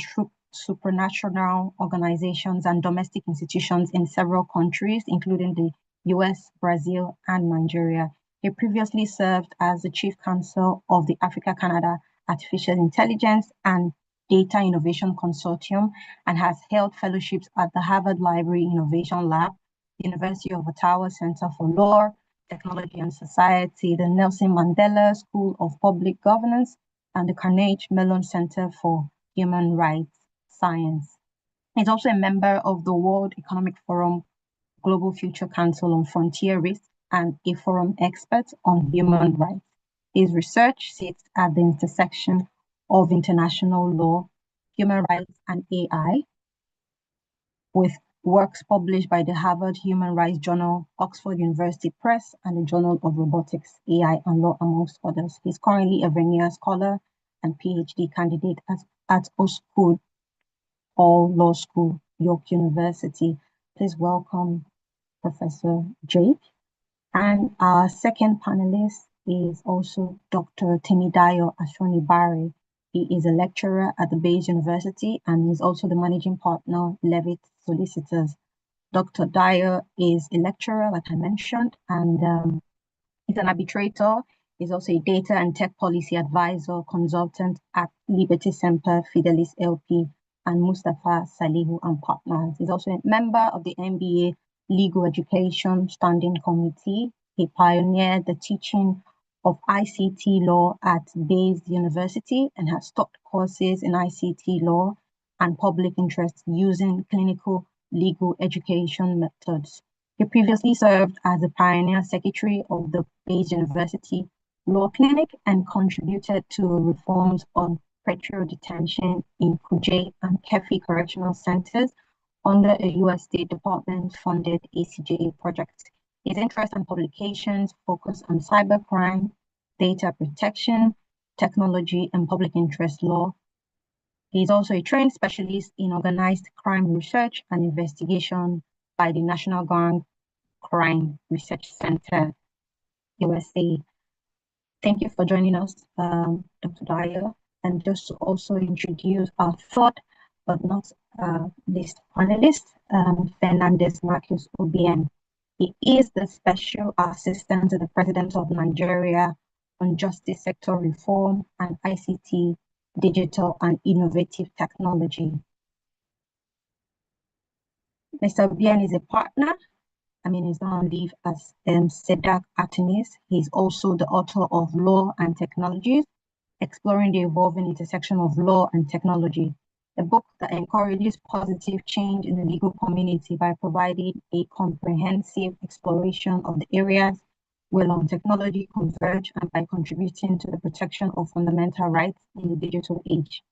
supranational organizations and domestic institutions in several countries, including the US, Brazil, and Nigeria. He previously served as the chief counsel of the Africa-Canada Artificial Intelligence and Data Innovation Consortium and has held fellowships at the Harvard Library Innovation Lab, the University of Ottawa Center for Law, Technology and Society, the Nelson Mandela School of Public Governance, and the Carnegie Mellon Center for Human Rights Science. He's also a member of the World Economic Forum Global Future Council on Frontier Risks and a forum expert on human rights. His research sits at the intersection of international law, human rights, and AI, with works published by the Harvard Human Rights Journal, Oxford University Press, and the Journal of Robotics, AI, and Law, amongst others. He's currently a Vernier Scholar and PhD candidate at Oxford Law School, York University. Please welcome Professor Jake. And our second panelist is also Dr. Temidayo Ashoni-Bare. He is a lecturer at the Bayes University and is also the managing partner, Levitt Solicitors. Dr. Dyer is a lecturer, like I mentioned, and he's an arbitrator. He's also a data and tech policy advisor, consultant at Liberty Semper Fidelis LP and Mustafa Salihu and Partners. He's also a member of the MBA Legal Education Standing Committee. He pioneered the teaching of ICT law at Bayes University and has taught courses in ICT law and public interest using clinical legal education methods. He previously served as the pioneer secretary of the Bayes University Law Clinic and contributed to reforms on pretrial detention in Kuje and Kefi correctional centers under a U.S. State Department-funded ACJA project. His interests and publications focus on cybercrime, data protection, technology, and public interest law. He is also a trained specialist in organized crime research and investigation by the National Gang Crime Research Center, USA. Thank you for joining us, Dr. Dyer. And just to also introduce our third, but not least panelist, Fernandez Marcus Obien. He is the Special Assistant to the President of Nigeria on Justice Sector Reform and ICT, Digital and Innovative Technology. Mr. Obien is a partner. He's not on leave as SEDAC attorneys. He's also the author of Law and Technologies, Exploring the Evolving Intersection of Law and Technology, a book that encourages positive change in the legal community by providing a comprehensive exploration of the areas where law and technology converge and by contributing to the protection of fundamental rights in the digital age.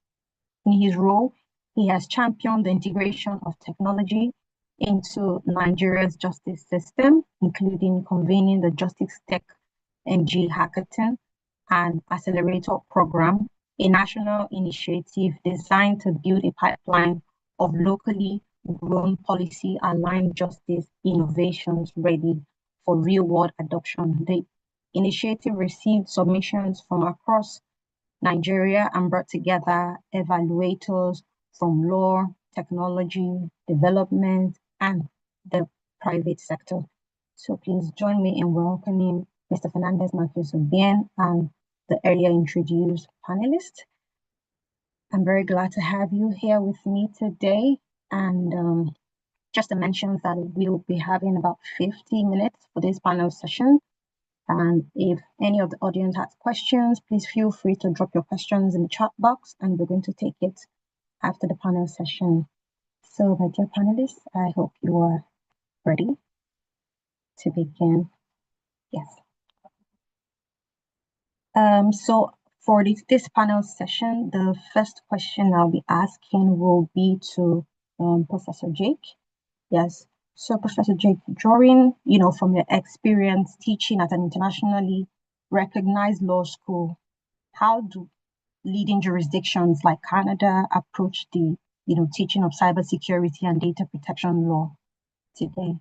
In his role, he has championed the integration of technology into Nigeria's justice system, including convening the Justice Tech NG Hackathon and Accelerator Program, a national initiative designed to build a pipeline of locally grown policy-aligned justice innovations ready for real-world adoption. The initiative received submissions from across Nigeria and brought together evaluators from law, technology, development, and the private sector. So please join me in welcoming Mr. Fernandez Marcus Obien and the earlier introduced panelists. I'm very glad to have you here with me today. And just to mention that we'll be having about 50 minutes for this panel session. And if any of the audience has questions, please feel free to drop your questions in the chat box and we're going to take it after the panel session. So my dear panelists, I hope you are ready to begin. Yes. So for this panel session, the first question I'll be asking will be to Professor Jake. Yes. So Professor Jake, drawing, from your experience teaching at an internationally recognized law school, how do leading jurisdictions like Canada approach the, teaching of cybersecurity and data protection law today?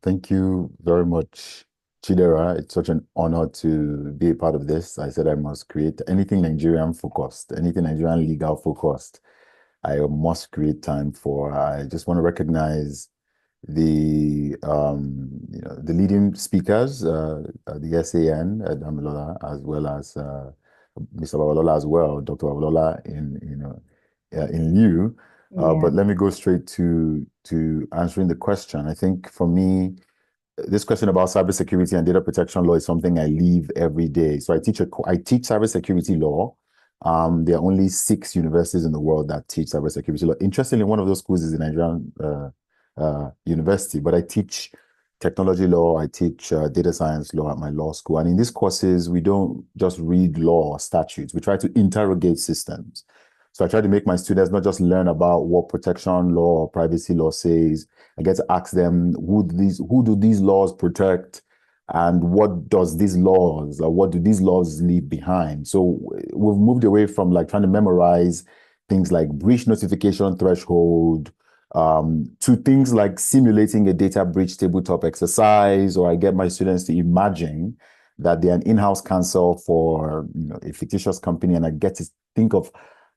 Thank you very much, Chidera. It's such an honor to be a part of this. I said I must create anything Nigerian focused, anything Nigerian legal focused. I must create time for. I just want to recognize the the leading speakers, the SAN, Damilola, as well as Mr. Babalola as well, Dr. Babalola in lieu. But let me go straight to answering the question. I think for me, this question about cybersecurity and data protection law is something I live every day. So I teach cybersecurity law. There are only 6 universities in the world that teach cybersecurity law. Interestingly, one of those schools is the Nigerian university, but I teach technology law, I teach data science law at my law school. And in these courses, we don't just read law or statutes. We try to interrogate systems. So I try to make my students not just learn about what protection law or privacy law says. I get to ask them, who do these laws protect? And what do these laws leave behind? So we've moved away from trying to memorize things like breach notification threshold, to things like simulating a data breach tabletop exercise, or I get my students to imagine that they're an in-house counsel for a fictitious company, and I get to think of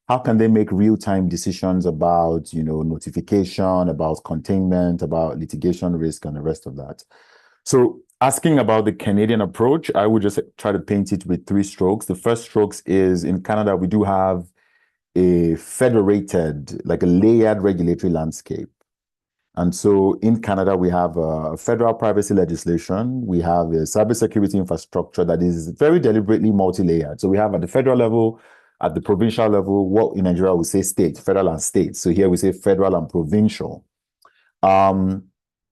how can they make real-time decisions about notification, about containment, about litigation risk, and the rest of that. So asking about the Canadian approach, I would just try to paint it with 3 strokes. The first strokes is in Canada, we do have a federated, a layered regulatory landscape. And so in Canada, we have a federal privacy legislation. We have a cybersecurity infrastructure that is very deliberately multi-layered. So we have at the federal level, at the provincial level, what in Nigeria we say state, federal and state. So here we say federal and provincial.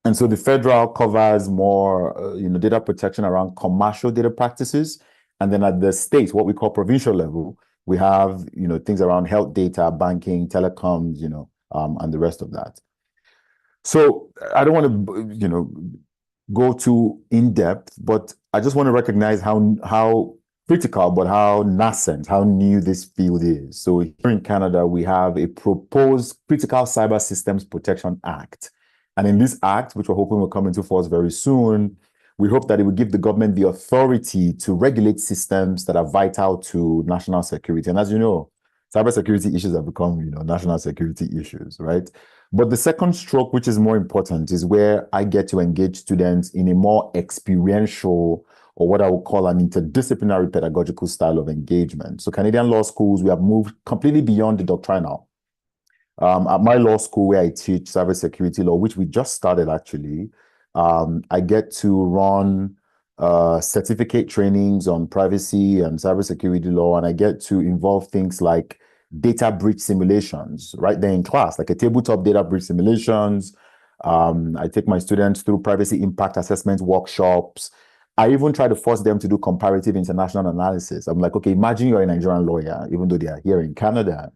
And so the federal covers more, data protection around commercial data practices. And then at the state, what we call provincial level, we have, things around health data, banking, telecoms, and the rest of that. So I don't want to, go too in depth, but I just want to recognize how critical, but how nascent, how new this field is. So here in Canada, we have a proposed Critical Cyber Systems Protection Act. And in this act, which we're hoping will come into force very soon, we hope that it will give the government the authority to regulate systems that are vital to national security. And as you know, cybersecurity issues have become, national security issues, right? But the second stroke, which is more important, is where I get to engage students in a more experiential, or what I would call an interdisciplinary pedagogical style of engagement. So Canadian law schools, we have moved completely beyond the doctrinal. At my law school where I teach cybersecurity law, which we just started actually, I get to run certificate trainings on privacy and cybersecurity law, and I get to involve things like data breach simulations right there in class, like a tabletop data breach simulations. I take my students through privacy impact assessment workshops. I even try to force them to do comparative international analysis. I'm like, okay, imagine you're a Nigerian lawyer, even though they are here in Canada.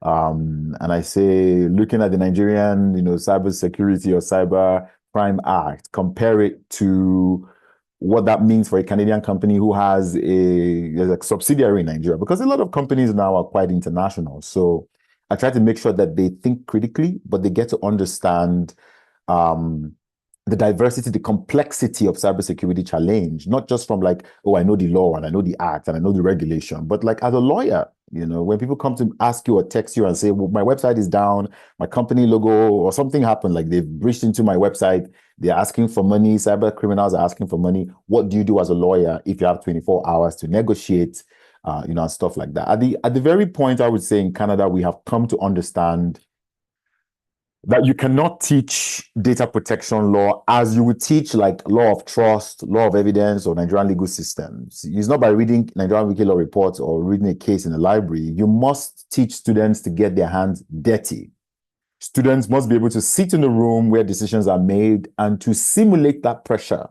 And I say, looking at the Nigerian, Cybersecurity or Cyber Crime Act, compare it to what that means for a Canadian company who has a subsidiary in Nigeria, because a lot of companies now are quite international. So I try to make sure that they think critically, but they get to understand the diversity, the complexity of cybersecurity challenge, not just from like, oh, I know the law and I know the act and I know the regulation, but like as a lawyer, when people come to ask you or text you and say, well, my website is down, my company logo or something happened, like they've breached into my website, they're asking for money, cyber criminals are asking for money. What do you do as a lawyer if you have 24 hours to negotiate, and stuff like that? At the very point, I would say in Canada, we have come to understand that you cannot teach data protection law as you would teach like law of trust, law of evidence, or Nigerian legal systems. It's not by reading Nigerian wiki law reports or reading a case in a library. You must teach students to get their hands dirty. Students must be able to sit in a room where decisions are made and to simulate that pressure,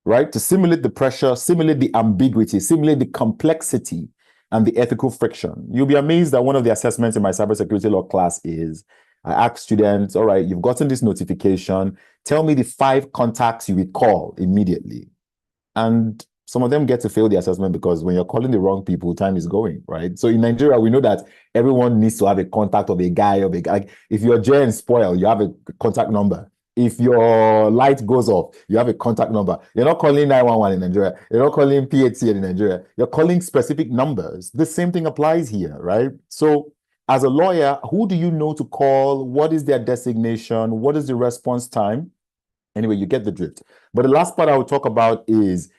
right? To simulate the pressure, simulate the ambiguity, simulate the complexity and the ethical friction. You'll be amazed that one of the assessments in my cybersecurity law class is, I ask students, all right, you've gotten this notification. Tell me the 5 contacts you would call immediately. And some of them get to fail the assessment because when you're calling the wrong people, time is going, right? So in Nigeria, we know that everyone needs to have a contact of a guy, like if your gen spoil, you have a contact number. If your light goes off, you have a contact number. You're not calling 911 in Nigeria. You're not calling PHC in Nigeria. You're calling specific numbers. The same thing applies here, right? So as a lawyer, who do you know to call? What is their designation? What is the response time? Anyway, you get the drift. But the last part I will talk about is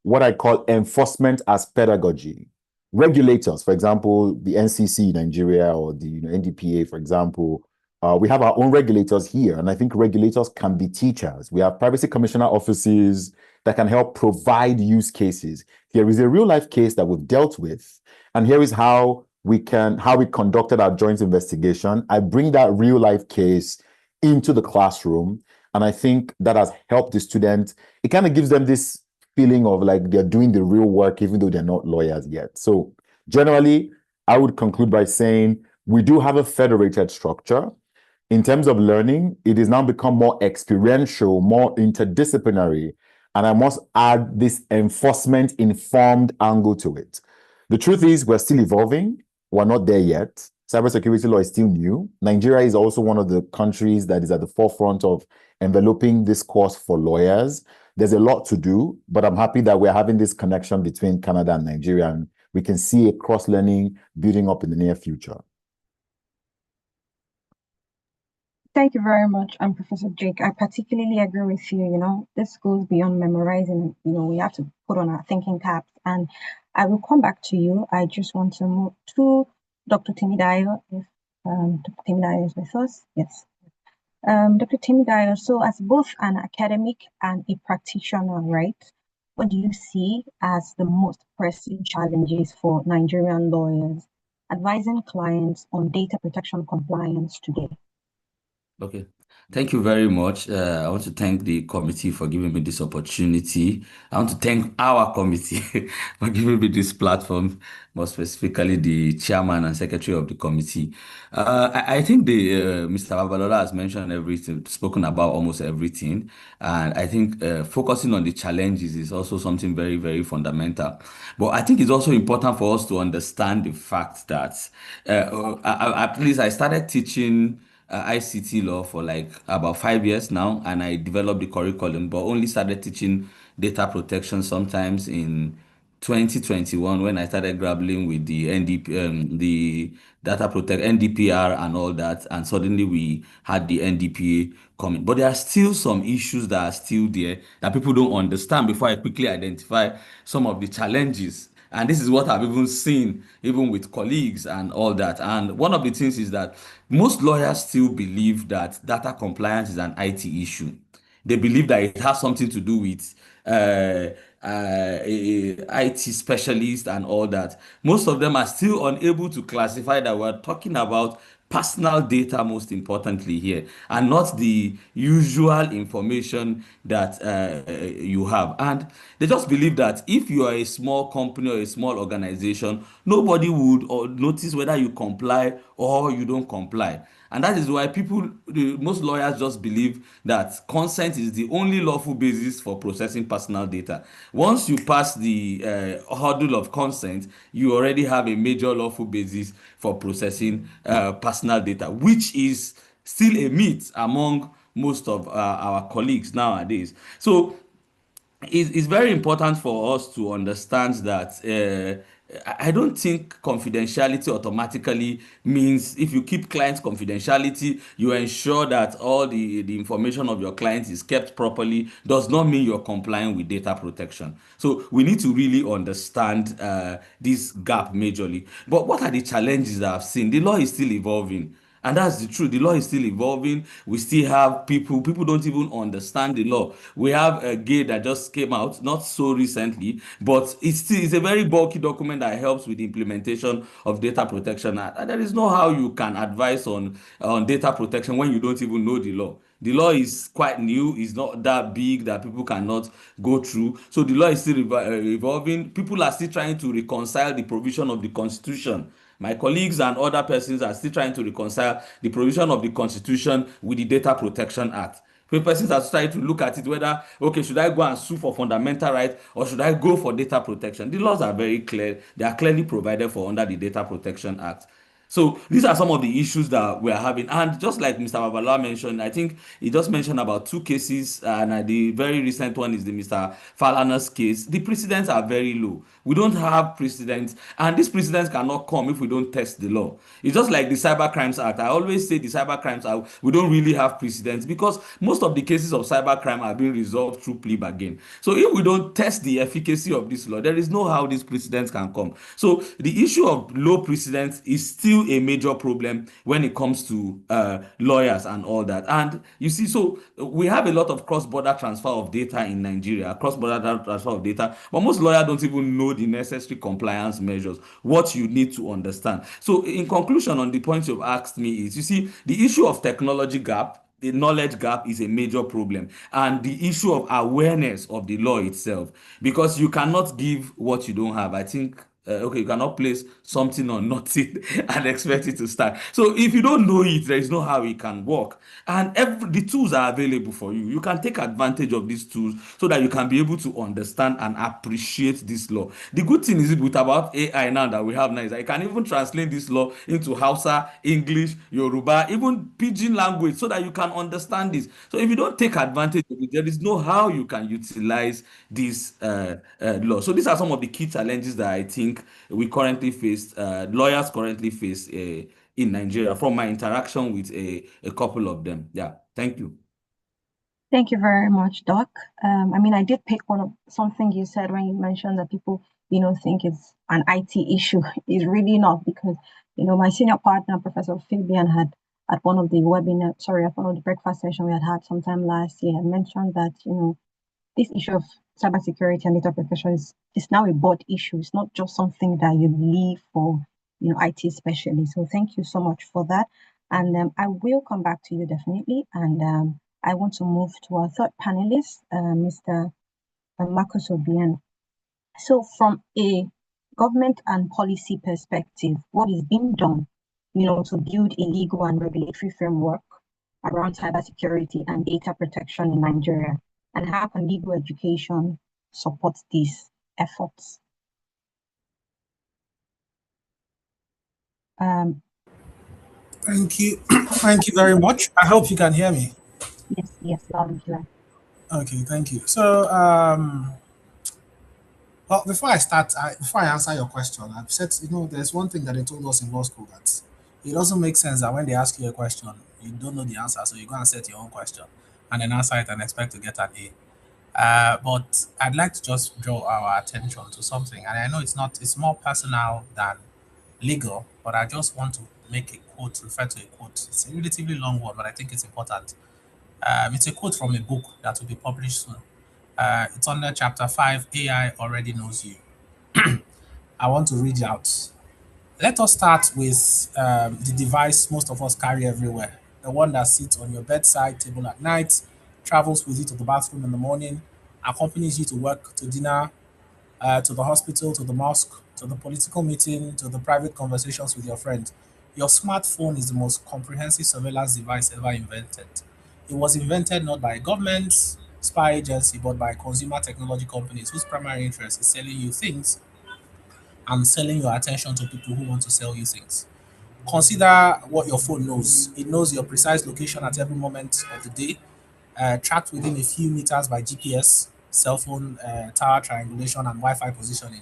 what I call enforcement as pedagogy. Regulators, for example, the NCC in Nigeria or the NDPA, for example, we have our own regulators here, and I think regulators can be teachers. We have privacy commissioner offices that can help provide use cases. Here is a real life case that we've dealt with, and here is how we conducted our joint investigation. I bring that real life case into the classroom, and I think that has helped the students. It kind of gives them this feeling of like they're doing the real work, even though they're not lawyers yet. So generally, I would conclude by saying we do have a federated structure. In terms of learning, it has now become more experiential, more interdisciplinary, and I must add this enforcement-informed angle to it. The truth is we're still evolving. We're not there yet. Cybersecurity law is still new. Nigeria is also one of the countries that is at the forefront of enveloping this course for lawyers. There's a lot to do, but I'm happy that we're having this connection between Canada and Nigeria, and we can see a cross-learning building up in the near future. Thank you very much, Professor Jake. I particularly agree with you. This goes beyond memorizing. We have to put on our thinking caps. And I will come back to you. I just want to move to Dr. Timidayo, if Dr. Timidayo is with us. Yes. Dr. Timidayo, so as both an academic and a practitioner, right, what do you see as the most pressing challenges for Nigerian lawyers advising clients on data protection compliance today? Okay, Thank you very much. I want to thank the committee for giving me this opportunity. I want to thank our committee for giving me this platform, more specifically the chairman and secretary of the committee. I think Mr. Babalola has mentioned everything, spoken about almost everything, and I think focusing on the challenges is also something very, very fundamental. But I think it's also important for us to understand the fact that, at least I started teaching ICT law for like about 5 years now, and I developed the curriculum, but only started teaching data protection sometimes in 2021 when I started grappling with the the data protect NDPR and all that, and suddenly we had the NDPA coming. But there are still some issues that are still there that people don't understand. Before I quickly identify some of the challenges, and this is what I've even seen, even with colleagues and all that. And one of the things is that most lawyers still believe that data compliance is an IT issue. They believe that it has something to do with IT specialists and all that. Most of them are still unable to classify that we're talking about personal data, most importantly here, and not the usual information that you have. And they just believe that if you are a small company or a small organization, nobody would or notice whether you comply or you don't comply. And that is why most lawyers just believe that consent is the only lawful basis for processing personal data. Once you pass the hurdle of consent, you already have a major lawful basis for processing personal data, which is still a myth among most of our colleagues nowadays. So it's very important for us to understand that I don't think confidentiality automatically means if you keep client confidentiality, you ensure that all the information of your clients is kept properly, does not mean you're complying with data protection. So we need to really understand this gap majorly. But what are the challenges that I've seen? The law is still evolving. And that's the truth. The law is still evolving. We still have people don't even understand the law. We have a gate that just came out, not so recently, but it's a very bulky document that helps with the implementation of data protection. And there is no how you can advise on data protection when you don't even know the law. The law is quite new, it's not that big that people cannot go through. So the law is still evolving. People are still trying to reconcile the provision of the Constitution. My colleagues and other persons are still trying to reconcile the provision of the Constitution with the Data Protection Act. Persons are trying to look at it whether, okay, should I go and sue for fundamental rights or should I go for data protection? The laws are very clear. They are clearly provided for under the Data Protection Act. So these are some of the issues that we are having. And just like Mr. Babala mentioned, I think he just mentioned about two cases, and the very recent one is the Mr. Falana's case. The precedents are very low. We don't have precedents, and these precedents cannot come if we don't test the law. It's just like the Cyber Crimes Act. I always say the Cyber Crimes Act, we don't really have precedents because most of the cases of cybercrime are being resolved through plea bargain. So if we don't test the efficacy of this law, there is no how these precedents can come. So the issue of low precedents is still a major problem when it comes to lawyers and all that. And you see, so we have a lot of cross-border transfer of data in Nigeria, cross-border transfer of data, but most lawyers don't even know the necessary compliance measures, what you need to understand. So in conclusion, on the point you've asked me is, you see, the issue of technology gap, the knowledge gap is a major problem, and the issue of awareness of the law itself, because you cannot give what you don't have. I think okay, you cannot place something on nothing and expect it to start. So if you don't know it, there is no how it can work. And the tools are available for you. You can take advantage of these tools so that you can be able to understand and appreciate this law. The good thing is with about AI now that we have now is that you can even translate this law into Hausa, English, Yoruba, even Pidgin language so that you can understand this. So if you don't take advantage of it, there is no how you can utilize this law. So these are some of the key challenges that I think we currently face, lawyers currently face in Nigeria from my interaction with a couple of them. Yeah, thank you. Thank you very much, Doc. I mean, I did pick one of something you said when you mentioned that people, think it's an IT issue. It's really not, because, my senior partner, Professor Fabian, had at one of the at one of the breakfast session we had sometime last year, mentioned that, this issue of cybersecurity and data protection is now a board issue. It's not just something that you leave for, IT specialists. So thank you so much for that. And I will come back to you definitely. And I want to move to our third panelist, Mr. Marcus Obiano. So from a government and policy perspective, what is being done, to build a legal and regulatory framework around cybersecurity and data protection in Nigeria, and how can legal education support these efforts? Thank you. Thank you very much. I hope you can hear me. Yes, loud and clear. Okay, thank you. So, well, before I answer your question, I've said, there's one thing that they told us in law school that it doesn't make sense that when they ask you a question, you don't know the answer, so you go and set your own question and then answer it and expect to get an A. But I'd like to just draw our attention to something, and I know it's more personal than legal, but I just want to make a quote, refer to a quote. It's a relatively long one, but I think it's important. It's a quote from a book that will be published soon. It's under chapter 5, AI already knows you. I want to read it out. Let us start with the device most of us carry everywhere. The one that sits on your bedside table at night, travels with you to the bathroom in the morning, accompanies you to work, to dinner, to the hospital, to the mosque, to the political meeting, to the private conversations with your friends. Your smartphone is the most comprehensive surveillance device ever invented. It was invented not by a government, spy agency, but by consumer technology companies whose primary interest is selling you things and selling your attention to people who want to sell you things. Consider what your phone knows. It knows your precise location at every moment of the day, tracked within a few meters by GPS, cell phone tower triangulation, and Wi-Fi positioning.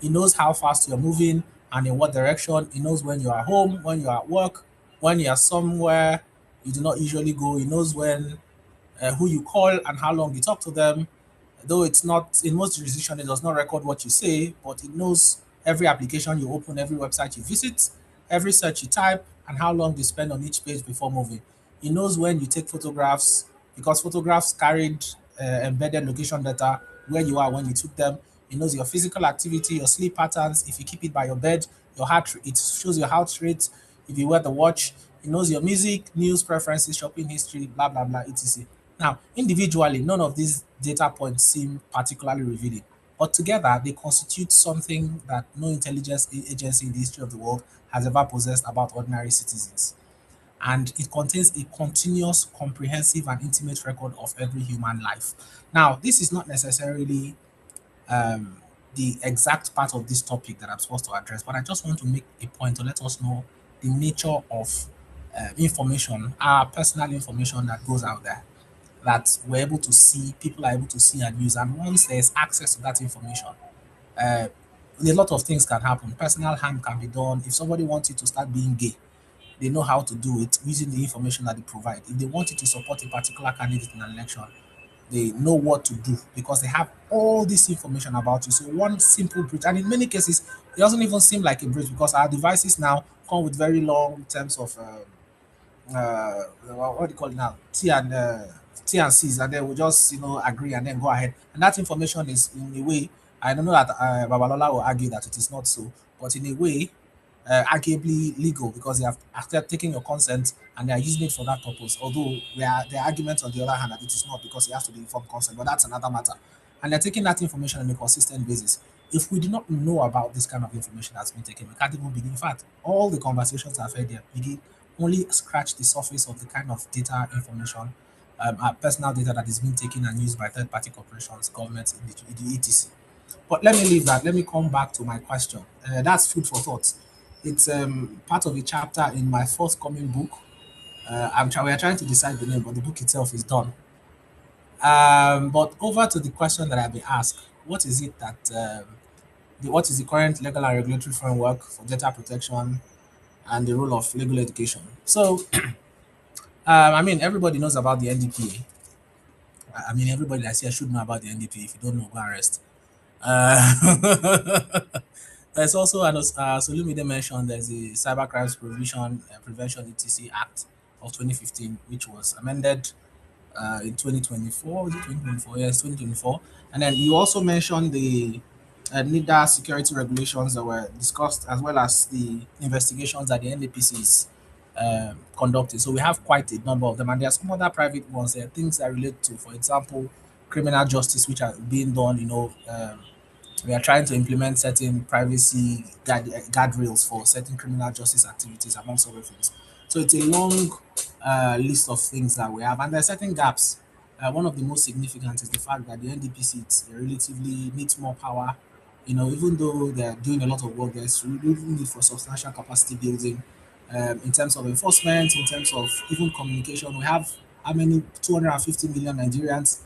It knows how fast you're moving and in what direction. It knows when you are home, when you are at work, when you are somewhere you do not usually go. It knows when who you call and how long you talk to them. Though it's not in most jurisdictions, it does not record what you say, but it knows every application you open, every website you visit, every search you type, and how long you spend on each page before moving. It knows when you take photographs because photographs carried embedded location data where you are when you took them. It knows your physical activity, your sleep patterns. If you keep it by your bed, your heart it shows your heart rate. If you wear the watch, it knows your music, news preferences, shopping history, blah blah blah, etc. Now, individually, none of these data points seem particularly revealing, but together they constitute something that no intelligence agency in the history of the world has ever possessed about ordinary citizens. And it contains a continuous, comprehensive, and intimate record of every human life. Now, this is not necessarily the exact part of this topic that I'm supposed to address, but I just want to make a point to let us know the nature of information, our personal information that goes out there that we're able to see, people are able to see and use. And once there's access to that information, uh, a lot of things can happen. Personal harm can be done. If somebody wants you to start being gay, they know how to do it using the information that they provide. If they want you to support a particular candidate in an election, they know what to do because they have all this information about you. So one simple breach, and in many cases, it doesn't even seem like a breach because our devices now come with very long terms of what do you call it now? T and C's, and then we just agree and then go ahead. And that information is in a way, I don't know that Babalola will argue that it is not so, but in a way, arguably legal because they have after taking your consent and they are using it for that purpose. Although there are arguments on the other hand that it is not because it has to be informed consent, but that's another matter. And they're taking that information on a consistent basis. If we do not know about this kind of information that's been taken, we can't even begin. In fact, all the conversations I've heard there begin only scratch the surface of the kind of data information, personal data that is being taken and used by third-party corporations, governments, the etc. But let me leave that. Let me come back to my question. That's food for thought. It's part of a chapter in my forthcoming book. We are trying to decide the name, but the book itself is done. But over to the question that I've been asked: what is it that what is the current legal and regulatory framework for data protection and the role of legal education? So, I mean, everybody knows about the NDPA. I mean, everybody that here should know about the NDPA. If you don't know, go and rest. There's also, as Solumide mentioned, there's the Cyber Crimes Prevention etc. Act of 2015, which was amended in 2024. Is it 2024? Yes, 2024. And then you also mentioned the NIDA security regulations that were discussed, as well as the investigations that the NDPC is conducting. So we have quite a number of them, and there are some other private ones. There are things that relate to, for example, criminal justice, which are being done. We are trying to implement certain privacy guardrails for certain criminal justice activities, amongst other things. So it's a long list of things that we have, and there are certain gaps. One of the most significant is the fact that the NDPC relatively needs more power. Even though they're doing a lot of work, there's really need for substantial capacity building in terms of enforcement, in terms of even communication. We have how many 250 million Nigerians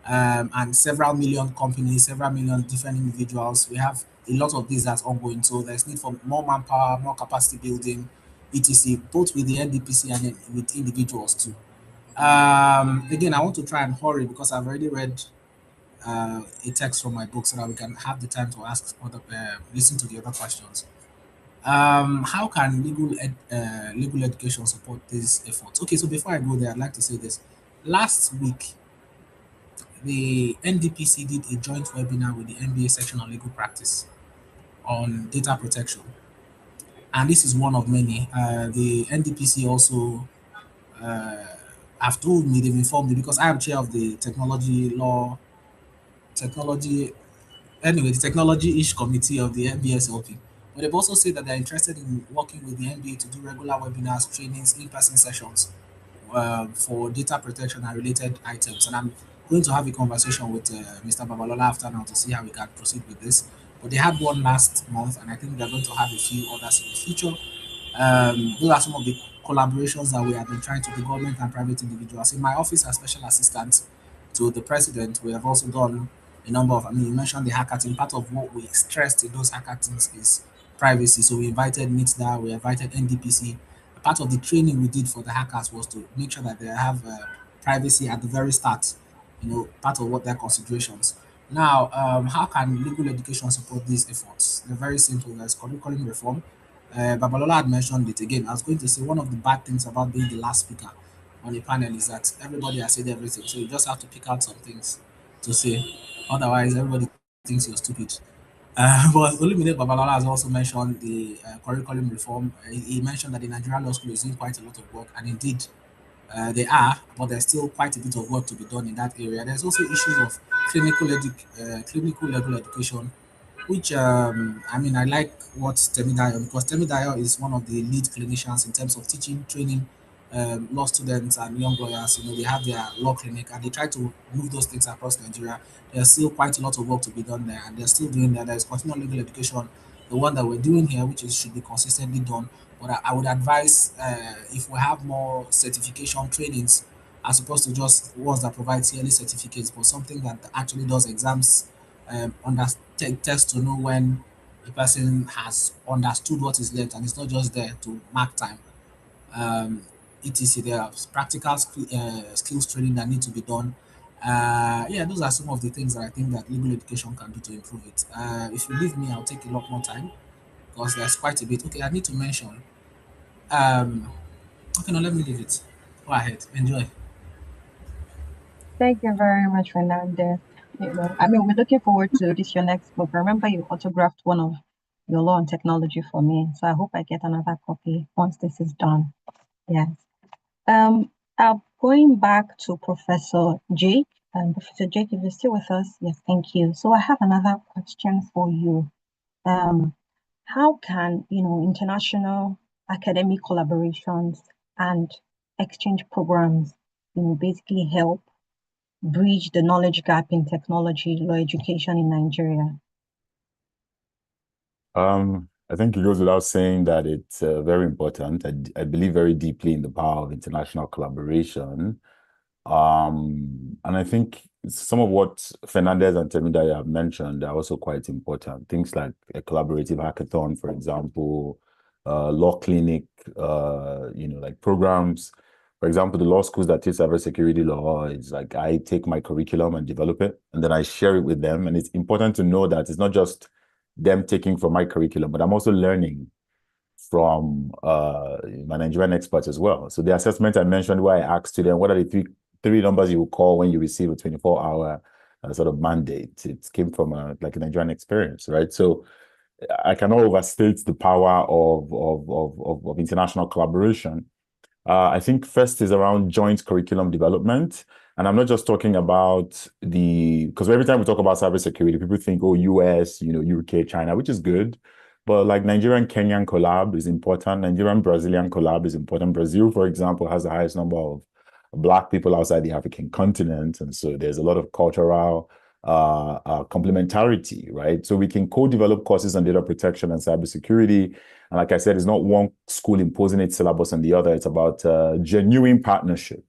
and several million companies, several million different individuals. We have a lot of this that's ongoing. So there's need for more manpower, more capacity building, etc., both with the NDPC and with individuals too. Again, I want to try and hurry because I've already read a text from my book so that we can have the time to listen to the other questions. How can legal education support these efforts? Okay, so before I go there, I'd like to say this. Last week, the NDPC did a joint webinar with the MBA section on legal practice on data protection, and this is one of many. The NDPC also have told me, they've informed me, because I am chair of the technology the technology-ish committee of the NBSLP. But they've also said that they're interested in working with the NBA to do regular webinars, trainings, in-person sessions for data protection and related items. And I'm going to have a conversation with Mr. Babalola after now to see how we can proceed with this. But they had one last month, and I think they're going to have a few others in the future. Those are some of the collaborations that we have been trying to do, government and private individuals. In my office as special assistant to the president, we have also done a number of, you mentioned the hackathon. Part of what we stressed in those hackathons is privacy. So we invited NITDA, we invited NDPC. Part of the training we did for the hackers was to make sure that they have privacy at the very start, part of what their considerations. Now, how can legal education support these efforts? They're very simple. There's curriculum reform. Babalola had mentioned it again. I was going to say one of the bad things about being the last speaker on a panel is that everybody has said everything. So you just have to pick out some things to say. Otherwise, everybody thinks you're stupid. But Olumide Babalola has also mentioned the curriculum reform. He mentioned that the Nigerian Law School is doing quite a lot of work, and indeed, they are, but there's still quite a bit of work to be done in that area. There's also issues of clinical legal education, which I like what Temidayo, because Temidayo is one of the lead clinicians in terms of teaching, training law students and young lawyers. They have their law clinic and they try to move those things across Nigeria. There's still quite a lot of work to be done there, and they're still doing that. There's continual legal education, the one that we're doing here, which should be consistently done. But I would advise if we have more certification trainings as opposed to just ones that provide yearly certificates, but something that actually does exams, test to know when a person has understood what is left and it's not just there to mark time. There are practical skills training that need to be done. Those are some of the things that I think that legal education can do to improve it. If you leave me, I'll take a lot more time because there's quite a bit. Okay, I need to mention. Okay, no, let me leave it. Go ahead, enjoy. Thank you very much, Fernandez. We're looking forward to this, your next book. I remember you autographed one of your law and technology for me, so I hope I get another copy once this is done. Yes. Going back to Professor Jake, Professor Jake, if you're still with us, yes, thank you. So I have another question for you. How can, international academic collaborations and exchange programs, basically help bridge the knowledge gap in technology law education in Nigeria? I think it goes without saying that it's very important. I believe very deeply in the power of international collaboration. And I think some of what Fernandez and Temidaya have mentioned are also quite important. Things like a collaborative hackathon, for example, law clinic, like programs. For example, the law schools that teach cybersecurity law, it's like I take my curriculum and develop it, and then I share it with them. And it's important to know that it's not just them taking from my curriculum, but I'm also learning from my Nigerian experts as well. So the assessment I mentioned, where I asked them, what are the three numbers you will call when you receive a 24-hour sort of mandate? It came from a Nigerian experience, right? So I cannot overstate the power of international collaboration. I think first is around joint curriculum development. And I'm not just talking about because every time we talk about cybersecurity, people think, oh, US, UK, China, which is good. But like Nigerian-Kenyan collab is important. Nigerian-Brazilian collab is important. Brazil, for example, has the highest number of Black people outside the African continent. And so there's a lot of cultural complementarity, right? So we can co-develop courses on data protection and cybersecurity. And like I said, it's not one school imposing its syllabus on the other. It's about genuine partnership,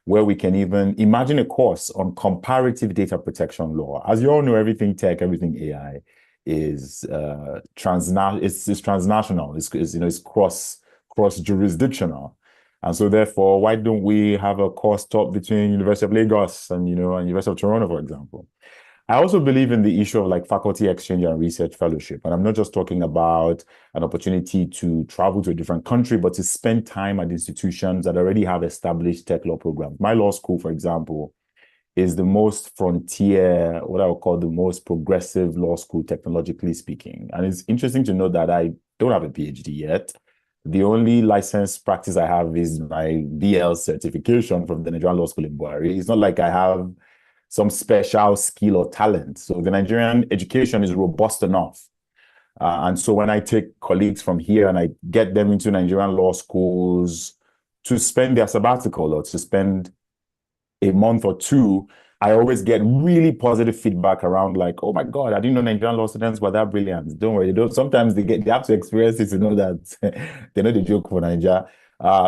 where we can even imagine a course on comparative data protection law. As you all know, everything tech, everything AI is transnational. It's transnational. It's cross jurisdictional. And so therefore, why don't we have a course taught between University of Lagos and University of Toronto, for example? I also believe in the issue of like faculty exchange and research fellowship. And I'm not just talking about an opportunity to travel to a different country, but to spend time at institutions that already have established tech law programs. My law school, for example, is the most frontier, what I would call the most progressive law school, technologically speaking. And it's interesting to note that I don't have a PhD yet. The only licensed practice I have is my BL certification from the Nigerian Law School in Buhari. It's not like I have some special skill or talent. So the Nigerian education is robust enough. And so when I take colleagues from here and I get them into Nigerian law schools to spend their sabbatical or to spend a month or two, I always get really positive feedback around like, oh my God, I didn't know Nigerian law students were that brilliant. Don't worry, sometimes they have to experience it to know that they're not a joke for Nigeria.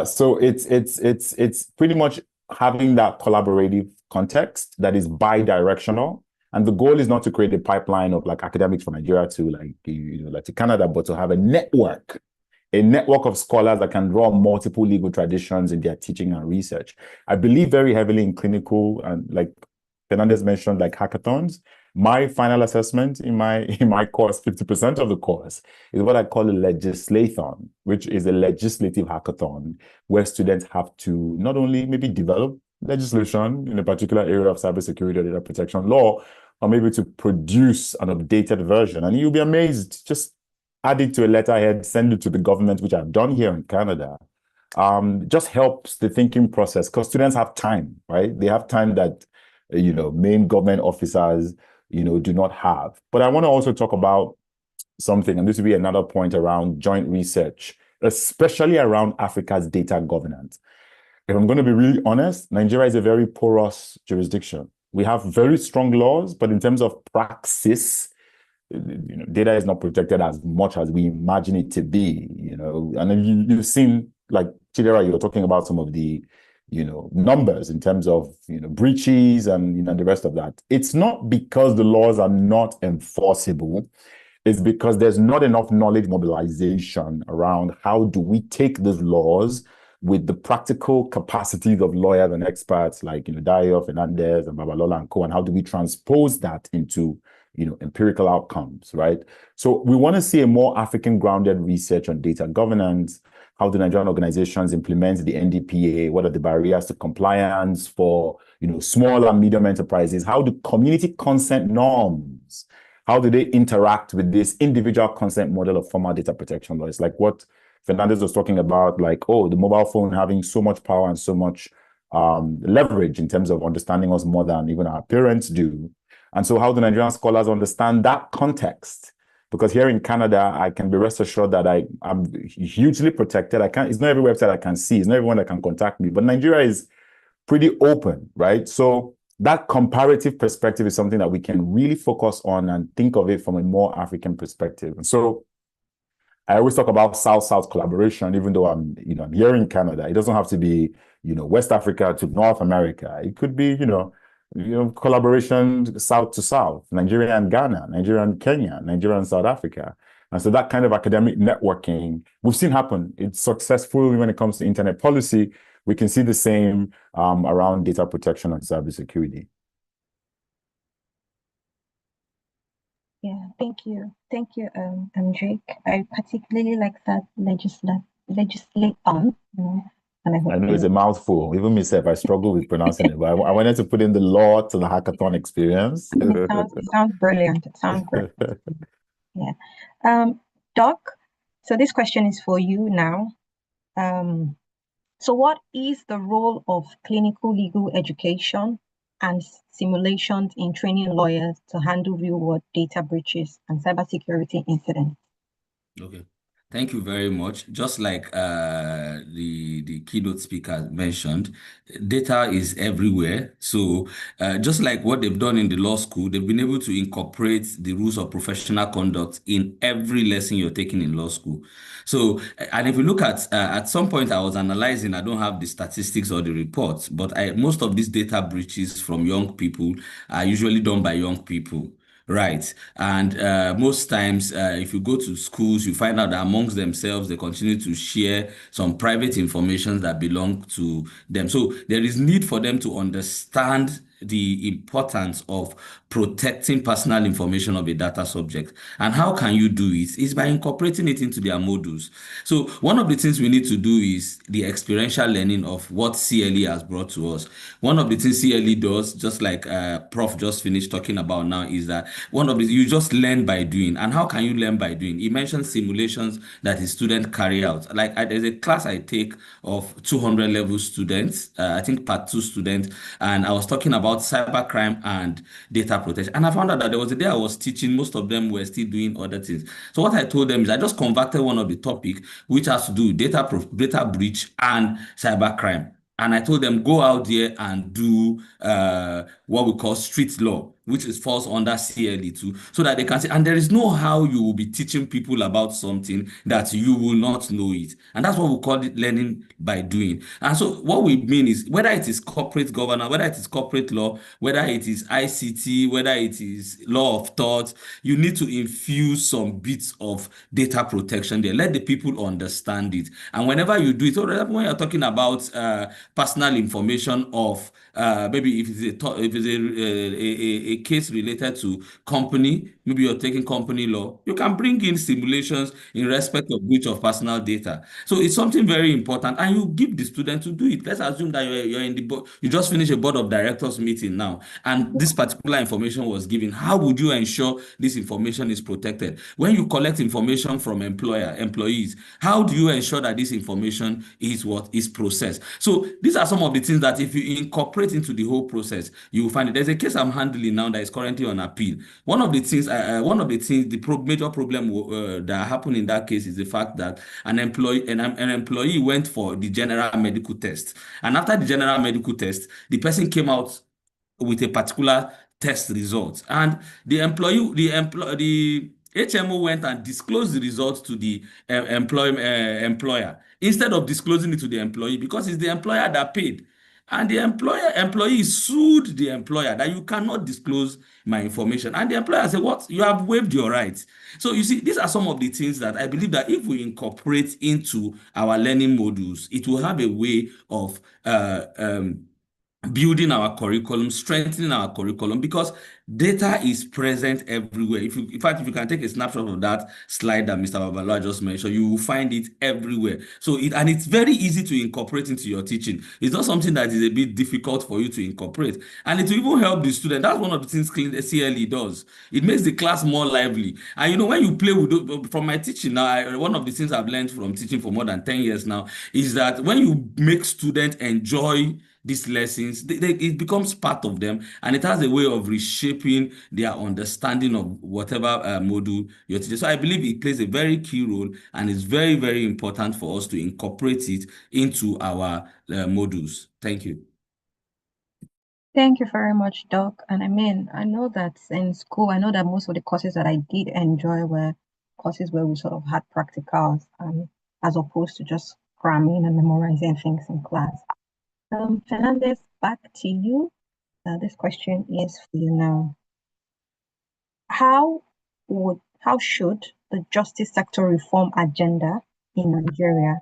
So it's pretty much having that collaborative context that is bi-directional. And the goal is not to create a pipeline of like academics from Nigeria to like to Canada, but to have a network of scholars that can draw multiple legal traditions in their teaching and research. I believe very heavily in clinical, and like Fernandez mentioned, like hackathons. My final assessment in my course, 50% of the course, is what I call a legislathon, which is a legislative hackathon where students have to not only maybe develop legislation in a particular area of cybersecurity or data protection law, or maybe to produce an updated version. And you'll be amazed, just add it to a letterhead, send it to the government, which I've done here in Canada. Just helps the thinking process because students have time, right? They have time that, main government officers, do not have. But I want to also talk about something, and this will be another point around joint research, especially around Africa's data governance. If I'm going to be really honest, Nigeria is a very porous jurisdiction. We have very strong laws, but in terms of praxis, data is not protected as much as we imagine it to be, and then you've seen, like Chidera, you're talking about some of the, numbers in terms of, breaches and, the rest of that. It's not because the laws are not enforceable. It's because there's not enough knowledge mobilization around how do we take those laws with the practical capacities of lawyers and experts like, Dayo, Fernandez, and Babalola and co, and how do we transpose that into empirical outcomes, right? So we want to see a more African-grounded research on data governance. How do Nigerian organizations implement the NDPA? What are the barriers to compliance for, small and medium enterprises? How do community consent norms, how do they interact with this individual consent model of formal data protection law? It's like what Fernandez was talking about, like, oh, the mobile phone having so much power and so much leverage in terms of understanding us more than even our parents do. And so how do Nigerian scholars understand that context? Because here in Canada, I can be rest assured that I'm hugely protected. It's not every website I can see. It's not everyone that can contact me. But Nigeria is pretty open, right? So that comparative perspective is something that we can really focus on and think of it from a more African perspective. And so I always talk about South-South collaboration, even though I'm here in Canada. It doesn't have to be, West Africa to North America. It could be, collaboration South to South, Nigeria and Ghana, Nigeria and Kenya, Nigeria and South Africa. And so that kind of academic networking, we've seen happen. It's successful when it comes to internet policy. We can see the same around data protection and cybersecurity. Yeah, thank you. Thank you, Drake. I particularly like that legislathon. And I know it's a mouthful. Even myself, I struggle with pronouncing it, but I wanted to put in the law to the hackathon experience. It sounds brilliant. It sounds great. Yeah. Doc, so this question is for you now. So what is the role of clinical legal education and simulations in training lawyers to handle real-world data breaches and cybersecurity incidents? Okay. Thank you very much. Just like the keynote speaker mentioned, data is everywhere. So just like what they've done in the law school, they've been able to incorporate the rules of professional conduct in every lesson you're taking in law school. So, and if you look at some point, I was analyzing, I don't have the statistics or the reports, but most of these data breaches from young people are usually done by young people. Right. And most times, if you go to schools, you find out that amongst themselves, they continue to share some private information that belong to them. So there is need for them to understand the importance of protecting personal information of a data subject. And how can you do it? Is by incorporating it into their modules. So one of the things we need to do is the experiential learning of what CLE has brought to us. One of the things CLE does, just like Prof just finished talking about now, is that one of the you just learn by doing. And how can you learn by doing? He mentioned simulations that his students carry out. Like there's a class I take of 200 level students, I think part 2 students, and I was talking about cybercrime and data protection. And I found out that there was a day I was teaching, most of them were still doing other things. So what I told them is I just converted one of the topic, which has to do with data breach and cybercrime. And I told them, go out there and do what we call street law, which falls under CLE2, so that they can say, and there is no how you will be teaching people about something that you will not know it. And that's what we call it learning by doing. And so what we mean is, whether it is corporate governance, whether it is corporate law, whether it is ICT, whether it is law of thought, you need to infuse some bits of data protection there. Let the people understand it. And whenever you do it, or when you're talking about personal information of maybe if it's a case related to company, maybe you're taking company law, you can bring in simulations in respect of breach of personal data. So it's something very important, and you give the student to do it. Let's assume that you're in the board, you just finished a board of directors meeting now, and this particular information was given. How would you ensure this information is protected? When you collect information from employees, how do you ensure that this information is what is processed? So these are some of the things that if you incorporate into the whole process, you will find it. There's a case I'm handling now that is currently on appeal. One of the things, major problem that happened in that case is the fact that an employee went for the general medical test, and after the general medical test, the person came out with a particular test result, and the HMO went and disclosed the results to the employer instead of disclosing it to the employee, because it's the employer that paid. And the employee sued the employer that you cannot disclose my information. And the employer said, what? You have waived your rights. So you see, these are some of the things that I believe that if we incorporate into our learning modules, it will have a way of building our curriculum, strengthening our curriculum, because data is present everywhere. In fact, if you can take a snapshot of that slide that Mr. Babalola just mentioned, you will find it everywhere. So it's very easy to incorporate into your teaching. It's not something that is a bit difficult for you to incorporate, and it will even help the student. That's one of the things CLE does. It makes the class more lively. And when you play with, from my teaching now, one of the things I've learned from teaching for more than 10 years now is that when you make students enjoy these lessons, it becomes part of them, and it has a way of reshaping their understanding of whatever module you're teaching. So I believe it plays a very key role, and it's very, very important for us to incorporate it into our modules. Thank you. Thank you very much, Doc. And I know that in school, I know that most of the courses that I did enjoy were courses where we sort of had practicals, as opposed to just cramming and memorizing things in class. Fernandez, back to you. This question is for you now. How should the justice sector reform agenda in Nigeria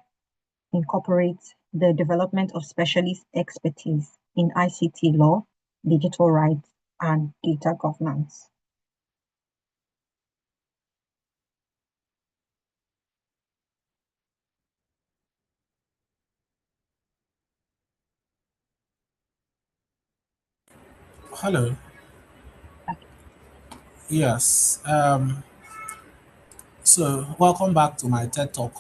incorporate the development of specialist expertise in ICT law, digital rights, and data governance? Hello. Yes. So, welcome back to my TED Talk.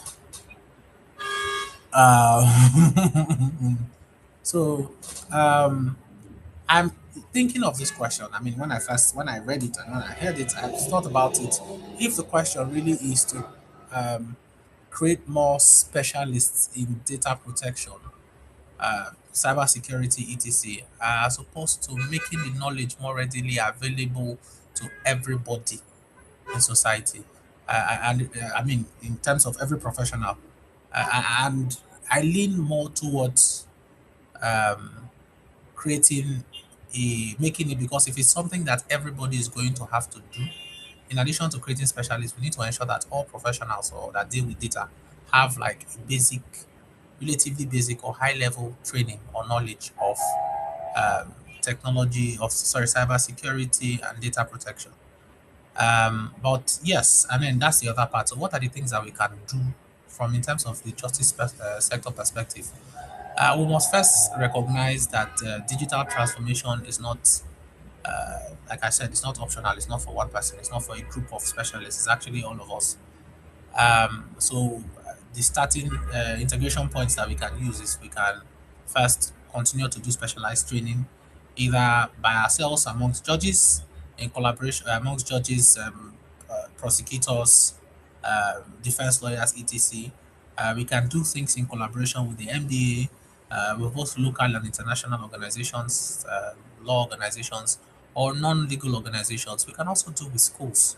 Uh, so, I'm thinking of this question. I mean, when I read it and when I heard it, I thought about it. If the question really is to create more specialists in data protection, cybersecurity, etc., as opposed to making the knowledge more readily available to everybody in society. I mean, in terms of every professional, and I lean more towards creating making it, because if it's something that everybody is going to have to do, in addition to creating specialists, we need to ensure that all professionals or that deal with data have like basic, relatively basic or high level training or knowledge of technology, of sorry, cyber security and data protection. But yes, I mean, that's the other part. So what are the things that we can do from, in terms of the justice sector perspective? We must first recognize that digital transformation is not, like I said, it's not optional. It's not for one person. It's not for a group of specialists. It's actually all of us. The starting integration points that we can use is we can first continue to do specialized training, either by ourselves amongst judges, in collaboration amongst judges, prosecutors, defense lawyers, etc. We can do things in collaboration with the MDA, with both local and international organizations, law organizations, or non-legal organizations. We can also do with schools,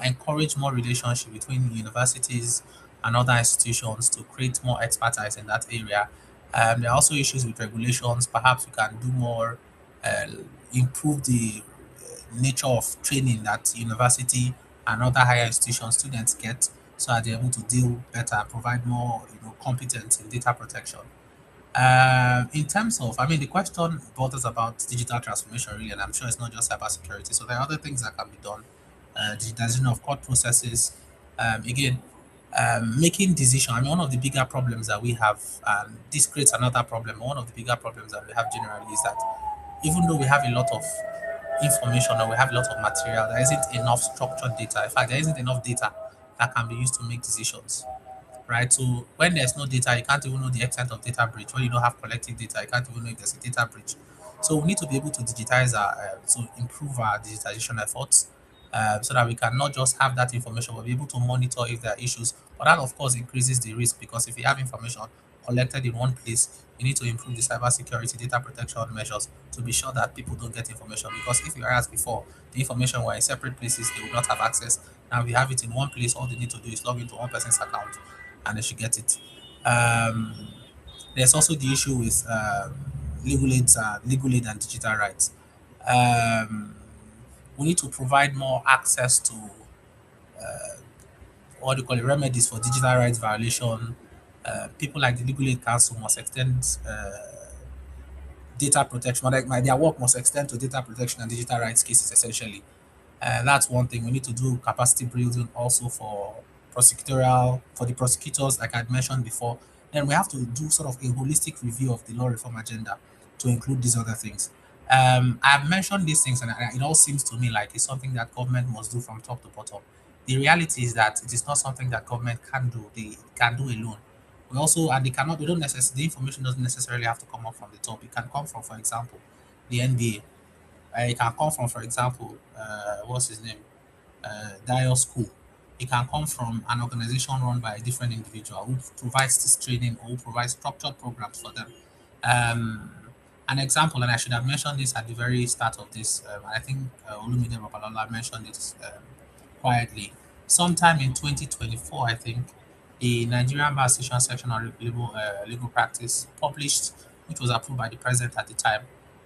encourage more relationship between universities and other institutions to create more expertise in that area. There are also issues with regulations. Perhaps we can do more, uh, improve the nature of training that university and other higher institution students get, so that they're able to deal better, provide more, competence in data protection. In terms of, I mean, the question borders about digital transformation, really, and I'm sure it's not just cybersecurity. So there are other things that can be done. Digitization of court processes. Again, making decision. I mean, one of the bigger problems that we have, and this creates another problem. One of the bigger problems that we have generally is that even though we have a lot of information or we have a lot of material, there isn't enough structured data. In fact, there isn't enough data that can be used to make decisions, right? So when there's no data, you can't even know the extent of data breach. When you don't have collective data, you can't even know if there's a data breach. So we need to be able to digitize to improve our digitization efforts, so that we can not just have that information, but be able to monitor if there are issues. But that, of course, increases the risk, because if you have information collected in one place, you need to improve the cybersecurity data protection measures to be sure that people don't get information. Because if you are as before, the information were in separate places, they will not have access. Now we have it in one place. All they need to do is log into one person's account, and they should get it. Um, there's also the issue with legal aid and digital rights. Um, we need to provide more access to what do you call it, remedies for digital rights violation. People like the Legal Aid Council must extend data protection. Their work must extend to data protection and digital rights cases, essentially. That's one thing. We need to do capacity building also for for the prosecutors, like I had mentioned before. Then we have to do sort of a holistic review of the law reform agenda to include these other things. I've mentioned these things, and it all seems to me like it's something that government must do from top to bottom. The reality is that it is not something that government can do. They can do alone. We also, and they cannot, they don't necessarily, the information doesn't necessarily have to come up from the top. It can come from, for example, the NBA. It can come from, for example, what's his name? Dio School. It can come from an organization run by a different individual who provides this training or who provides structured programs for them. Um, an example, and I should have mentioned this at the very start of this, I think Olumide Babalola mentioned it quietly. Sometime in 2024, I think, the Nigerian Bar Association Section on Legal Practice published, which was approved by the president at the time,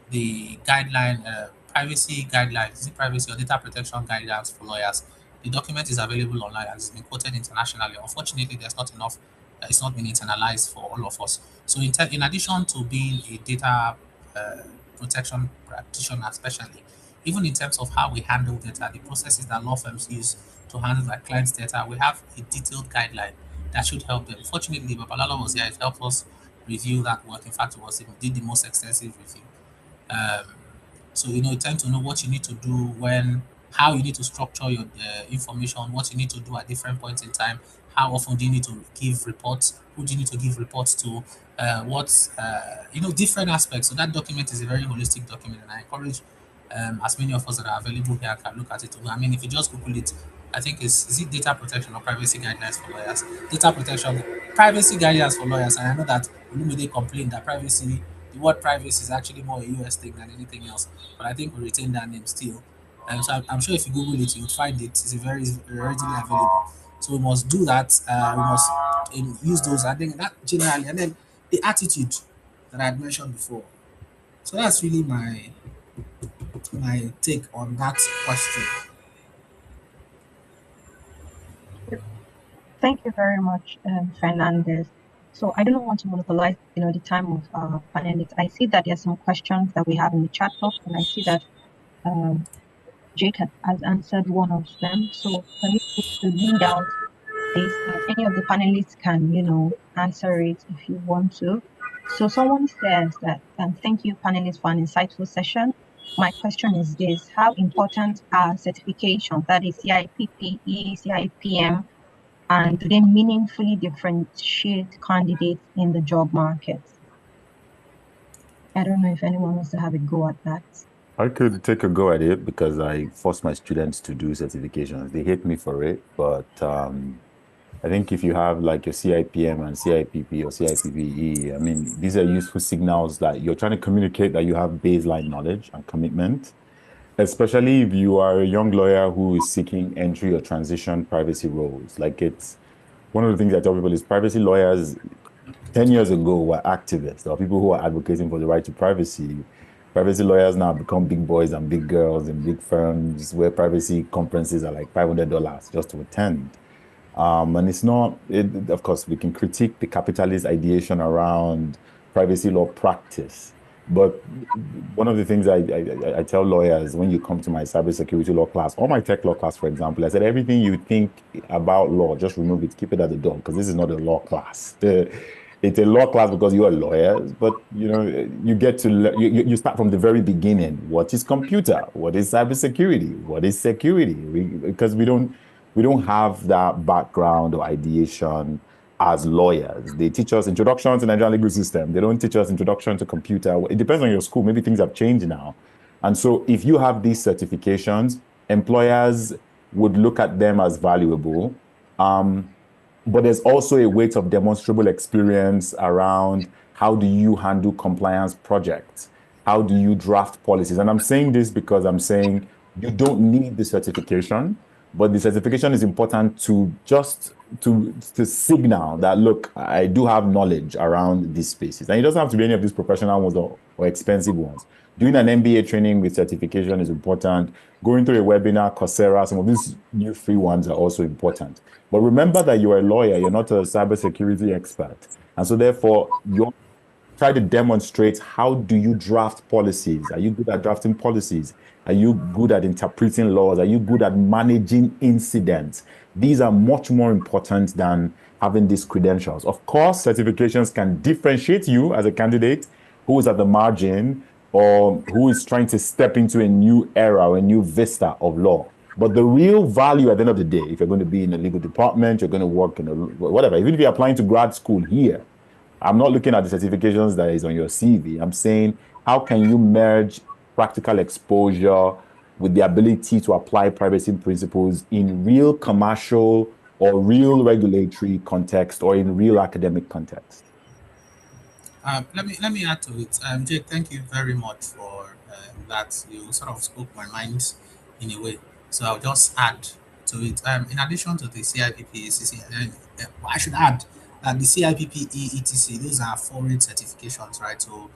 the guideline, privacy guidelines, is it privacy or data protection guidelines for lawyers. The document is available online and has been quoted internationally. Unfortunately, there's not enough, it's not been internalized for all of us. So, in addition to being a data uh, protection practitioner, especially, even in terms of how we handle data, the processes that law firms use to handle their clients' data, we have a detailed guideline that should help them. Fortunately, Babalala was here, it helped us review that work. In fact, it was did the most extensive review. Um, so you tend to know what you need to do when how you need to structure your information, what you need to do at different points in time, how often do you need to give reports, who do you need to give reports to, different aspects. So that document is a very holistic document, and I encourage as many of us that are available here can look at it. I mean, if you just Google it, I think is it data protection or privacy guidelines for lawyers? Data protection, privacy guidelines for lawyers. And I know that Olumide complained that the word privacy is actually more a US thing than anything else. But I think we retain that name still. So I'm sure if you Google it, you'll find it. It's very readily available. So we must do that. We must use those. I think that generally, and then the attitude that I had mentioned before. So that's really my take on that question. Thank you very much, Fernandez. So I don't want to monopolize, the time of our panelists. I see that there's some questions that we have in the chat box, and I see that um, Jake has answered one of them. So for me to read out this, and any of the panelists can, answer it if you want to. So someone says that, thank you, panelists, for an insightful session. My question is this: how important are certifications, that is CIPPE, CIPM, and do they meaningfully differentiate candidates in the job market? I don't know if anyone wants to have a go at that. I could take a go at it because I force my students to do certifications. They hate me for it, but I think if you have like your CIPM and CIPP or CIPPE, I mean, these are useful signals that you're trying to communicate that you have baseline knowledge and commitment, especially if you are a young lawyer who is seeking entry or transition privacy roles. Like, it's one of the things I tell people is privacy lawyers 10 years ago were activists. There are people who are advocating for the right to privacy. Privacy lawyers now become big boys and big girls in big firms where privacy conferences are like $500 just to attend. And it's not, of course, we can critique the capitalist ideation around privacy law practice. But one of the things I tell lawyers when you come to my cybersecurity law class or my tech law class, for example, I said, everything you think about law, just remove it, keep it at the door, because this is not a law class. It's a law class because you are lawyers, but you get to you start from the very beginning. What is computer? What is cybersecurity? What is security? Because we don't have that background or ideation as lawyers. They teach us introduction to Nigerian legal system. They don't teach us introduction to computer. It depends on your school. Maybe things have changed now. And so if you have these certifications, employers would look at them as valuable. But there's also a weight of demonstrable experience around how do you handle compliance projects? How do you draft policies? And I'm saying this because I'm saying you don't need the certification, but the certification is important to just to signal that, look, I do have knowledge around these spaces. And it doesn't have to be any of these professional ones or expensive ones. Doing an MBA training with certification is important. Going through a webinar, Coursera, some of these new free ones are also important. But remember that you're a lawyer, you're not a cybersecurity expert. And so therefore, you try to demonstrate, how do you draft policies? Are you good at drafting policies? Are you good at interpreting laws? Are you good at managing incidents? These are much more important than having these credentials. Of course, certifications can differentiate you as a candidate who is at the margin or who is trying to step into a new era or a new vista of law. But the real value at the end of the day, if you're going to be in a legal department, you're going to work in whatever, even if you're applying to grad school here, I'm not looking at the certifications that is on your CV. I'm saying, how can you merge practical exposure with the ability to apply privacy principles in real commercial or real regulatory context or in real academic context? Let me add to it. Jake, thank you very much for that. You sort of spoke my mind in a way. So I'll just add to it. In addition to the CIPP, I should add that the CIPP, ETC, those are foreign certifications, right? So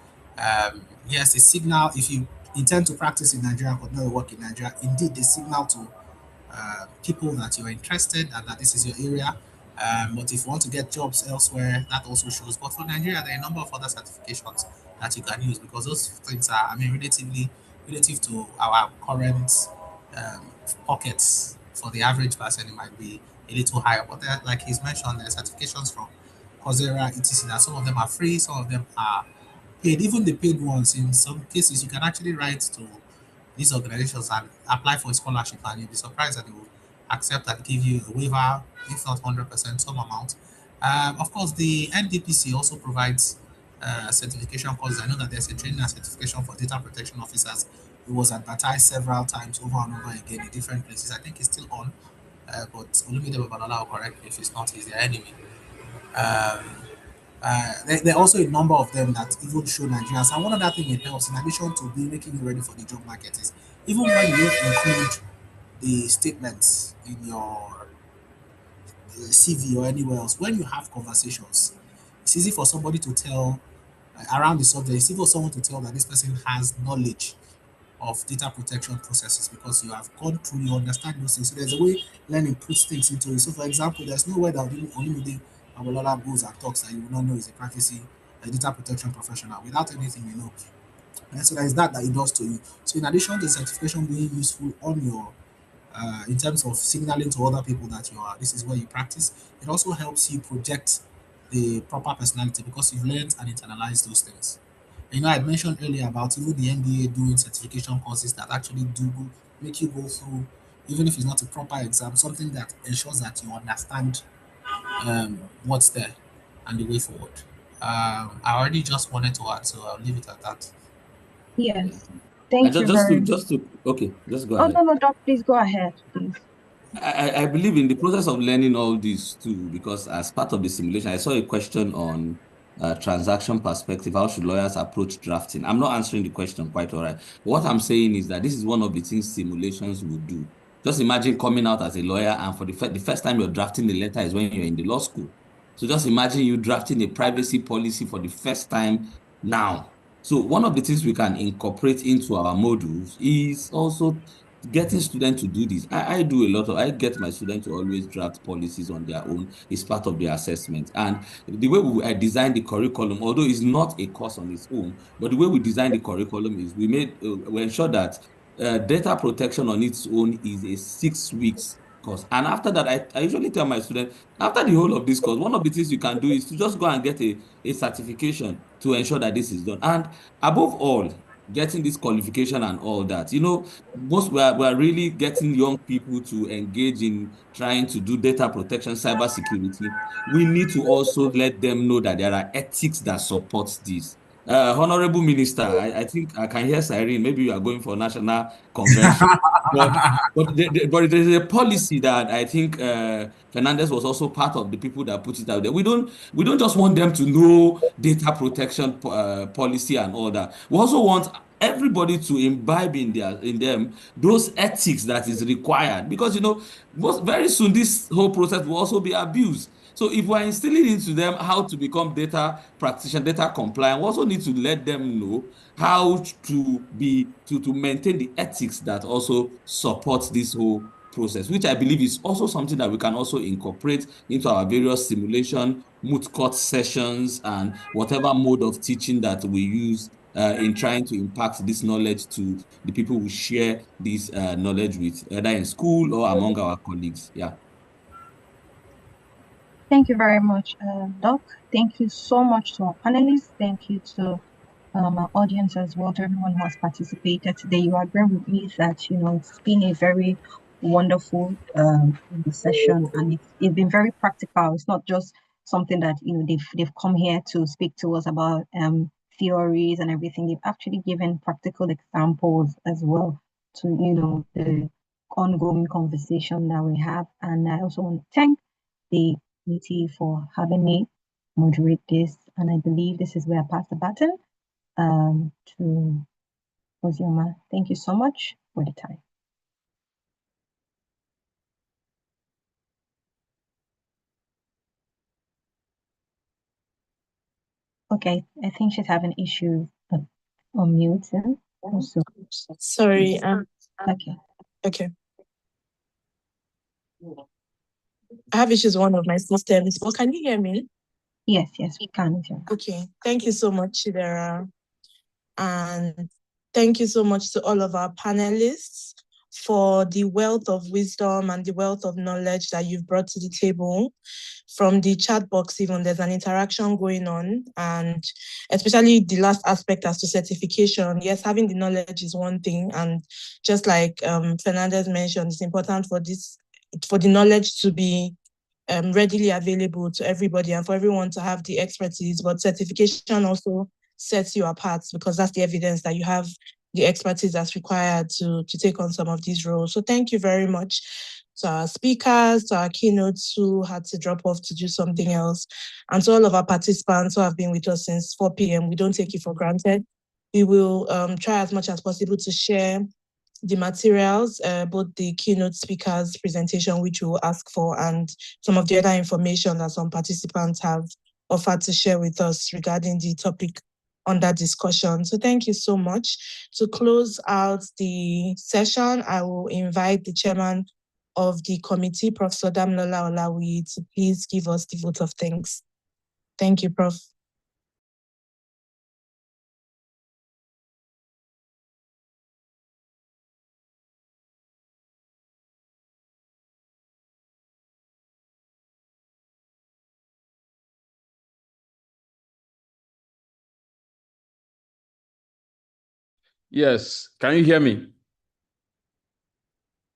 yes, the signal, if you intend to practice in Nigeria but not work in Nigeria, indeed the signal to people that you're interested and that this is your area. But if you want to get jobs elsewhere, that also shows. But for Nigeria, there are a number of other certifications that you can use because those things are, I mean, relative to our current um, pockets. For the average person, it might be a little higher. But there, like he's mentioned, there are certifications from Coursera, etc. That some of them are free, some of them are paid. Even the paid ones, in some cases, you can actually write to these organizations and apply for a scholarship, and you'll be surprised that they will accept and give you a waiver, if not 100%, some amount. Of course, the NDPC also provides certification courses. I know that there's a training and certification for data protection officers. It was advertised several times over and over again in different places. I think it's still on, but Olumide Babalola will correct me if it's not, he's their enemy. There are also a number of them that even show Nigerians. And one other thing it helps, in addition to be making you ready for the job market, is even when you don't include the statements in your CV or anywhere else, when you have conversations, it's easy for somebody to tell around the subject. It's easy for someone to tell that this person has knowledge of data protection processes because you have gone through, you understand those things. So there's a way learning puts things into it. So for example, there's no way that Olumide Babalola goes and talks that you will not know is a practicing a data protection professional without anything you know. And so there's that it does to you. So in addition to certification being useful on your in terms of signaling to other people that you are this is where you practice, it also helps you project the proper personality because you've learned and internalized those things. You know, I mentioned earlier about even the MBA doing certification courses that actually make you go through, even if it's not a proper exam, something that ensures that you understand what's there and the way forward. I already just wanted to add, so I'll leave it at that. Yes. And Thank you very much. okay, just go Oh, ahead. no, Doc, please go ahead, please. I believe in the process of learning all these too, because as part of the simulation, I saw a question on transaction perspective. How should lawyers approach drafting? I'm not answering the question quite all right. What I'm saying is that this is one of the things simulations will do. Just imagine coming out as a lawyer, and for the first time you're drafting the letter is when you're in the law school. So just imagine you drafting a privacy policy for the first time now. So one of the things we can incorporate into our modules is also getting students to do this. I get my students to always draft policies on their own. It's part of their assessment. And the way I design the curriculum, although it's not a course on its own, but the way we design the curriculum is we ensure that data protection on its own is a 6 weeks course. And after that, I usually tell my students, after the whole of this course, one of the things you can do is to just go and get a certification to ensure that this is done. And above all, getting this qualification and all that, we are really getting young people to engage in trying to do data protection, cybersecurity. We need to also let them know that there are ethics that support this. Honorable Minister, I think I can hear Cyrene. Maybe you are going for national convention, but but there's a policy that I think Fernandez was also part of the people that put it out there. We don't just want them to know data protection policy and all that. We also want everybody to imbibe in them those ethics that is required, because very soon this whole process will also be abused. So if we're instilling into them how to become data practitioner, data compliant, we also need to let them know how to maintain the ethics that also supports this whole process, which I believe is also something that we can also incorporate into our various simulation, moot court sessions, and whatever mode of teaching that we use in trying to impact this knowledge to the people we share this knowledge with, either in school or among our colleagues. Yeah. Thank you very much, Doc. Thank you so much to our panelists. Thank you to our audience as well, to everyone who has participated today. You agree with me that, it's been a very wonderful session, and it's been very practical. It's not just something that, they've come here to speak to us about theories and everything. They've actually given practical examples as well to, the ongoing conversation that we have. And I also want to thank the committee for having me moderate this. And I believe this is where I pass the baton to Ozioma. Thank you so much for the time. Okay, I think she's having issues on muting. Also. Sorry. Okay. Okay. I have issues with one of my systems, but can you hear me? Yes, we can. Okay. Thank you so much, Chidera. And thank you so much to all of our panelists for the wealth of wisdom and the wealth of knowledge that you've brought to the table. From the chat box, even there's an interaction going on, and especially the last aspect as to certification. Yes, having the knowledge is one thing, and just like Fernandez mentioned, it's important for the knowledge to be readily available to everybody and for everyone to have the expertise. But certification also sets you apart because that's the evidence that you have the expertise that's required to take on some of these roles. So thank you very much to our speakers, to our keynotes who had to drop off to do something else, and to all of our participants who have been with us since 4 p.m. We don't take it for granted. We will try as much as possible to share the materials, both the keynote speakers presentation, which we will ask for, and some of the other information that some participants have offered to share with us regarding the topic under discussion. So thank you so much. To close out the session, I will invite the chairman of the committee, Professor Damilola Olawi, to please give us the vote of thanks. Thank you, Prof. Yes, can you hear me?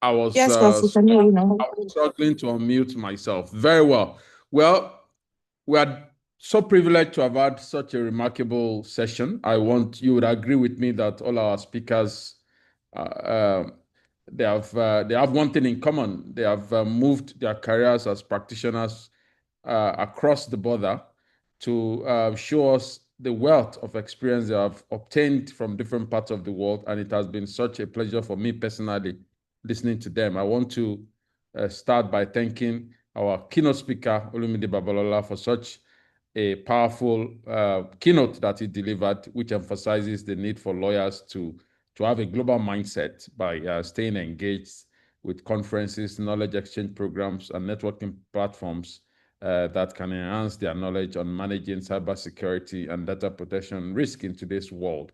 I was Yes, Prof. We can hear you now. I was struggling to unmute myself. Very well. Well, we are so privileged to have had such a remarkable session. You would agree with me that all our speakers, they have one thing in common. They have moved their careers as practitioners across the border to show us the wealth of experience they have obtained from different parts of the world. And it has been such a pleasure for me personally listening to them. I want to start by thanking our keynote speaker, Olumide Babalola, for such a powerful keynote that he delivered, which emphasizes the need for lawyers to have a global mindset by staying engaged with conferences, knowledge exchange programs, and networking platforms that can enhance their knowledge on managing cybersecurity and data protection risk in today's world.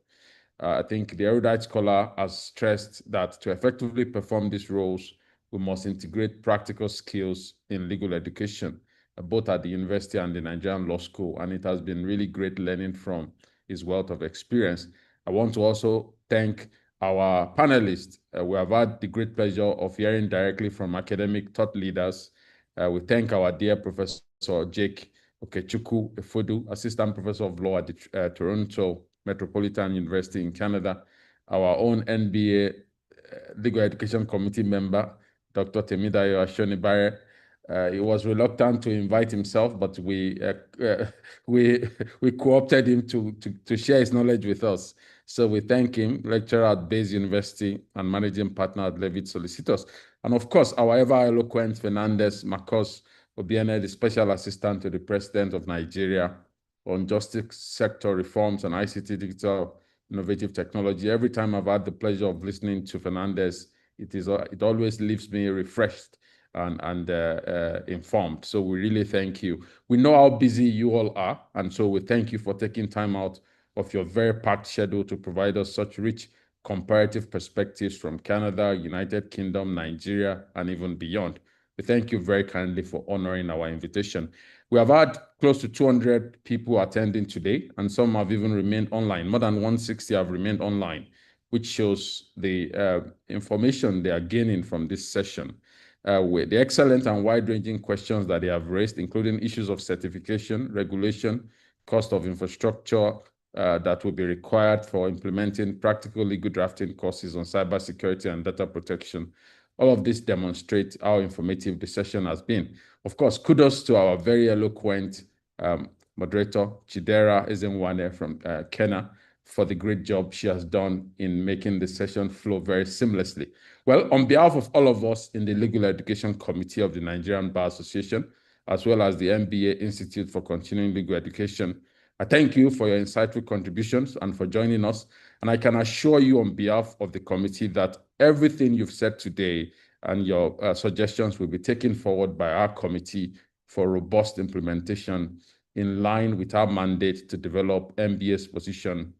I think the erudite scholar has stressed that to effectively perform these roles, we must integrate practical skills in legal education, both at the university and the Nigerian Law School, and it has been really great learning from his wealth of experience. I want to also thank our panelists. We have had the great pleasure of hearing directly from academic thought leaders. We thank our dear Professor Jake Okechukwu Efodu, Assistant Professor of Law at the Toronto Metropolitan University in Canada, our own NBA Legal Education Committee member, Dr. Temidayo Ashonibare. He was reluctant to invite himself, but we co-opted him to share his knowledge with us. So we thank him, lecturer at Bayes University and managing partner at Levitt Solicitors. And of course, our ever-eloquent Fernandez Marcos Obiene, the special assistant to the president of Nigeria on justice sector reforms and ICT digital innovative technology. Every time I've had the pleasure of listening to Fernandez, it always leaves me refreshed and informed. So we really thank you. We know how busy you all are, and so we thank you for taking time out of your very packed schedule to provide us such rich comparative perspectives from Canada, United Kingdom, Nigeria, and even beyond. We thank you very kindly for honoring our invitation. We have had close to 200 people attending today, and some have even remained online. More than 160 have remained online, which shows the information they are gaining from this session. With the excellent and wide-ranging questions that they have raised, including issues of certification, regulation, cost of infrastructure that will be required for implementing practical legal drafting courses on cybersecurity and data protection. All of this demonstrates how informative the session has been. Of course, kudos to our very eloquent moderator, Chidera Ezenwane from Kenya, for the great job she has done in making the session flow very seamlessly. Well, on behalf of all of us in the Legal Education Committee of the Nigerian Bar Association, as well as the MBA Institute for Continuing Legal Education, I thank you for your insightful contributions and for joining us. And I can assure you on behalf of the committee that everything you've said today and your suggestions will be taken forward by our committee for robust implementation in line with our mandate to develop MBA's position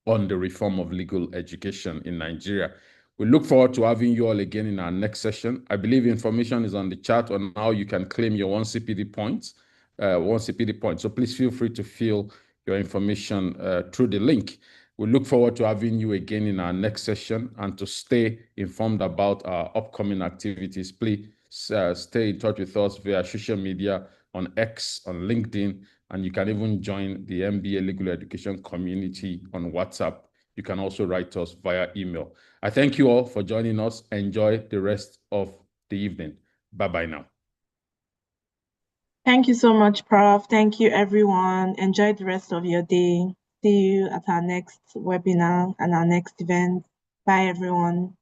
on the reform of legal education in Nigeria. We look forward to having you all again in our next session. I believe information is on the chat on how you can claim your 1 CPD points, 1 CPD point. So please feel free to fill your information through the link. We look forward to having you again in our next session, and to stay informed about our upcoming activities, please stay in touch with us via social media on X, on LinkedIn, and you can even join the MBA Legal Education community on WhatsApp. You can also write us via email. I thank you all for joining us. Enjoy the rest of the evening. Bye-bye now. Thank you so much, Prof. Thank you, everyone. Enjoy the rest of your day. See you at our next webinar and our next event. Bye, everyone.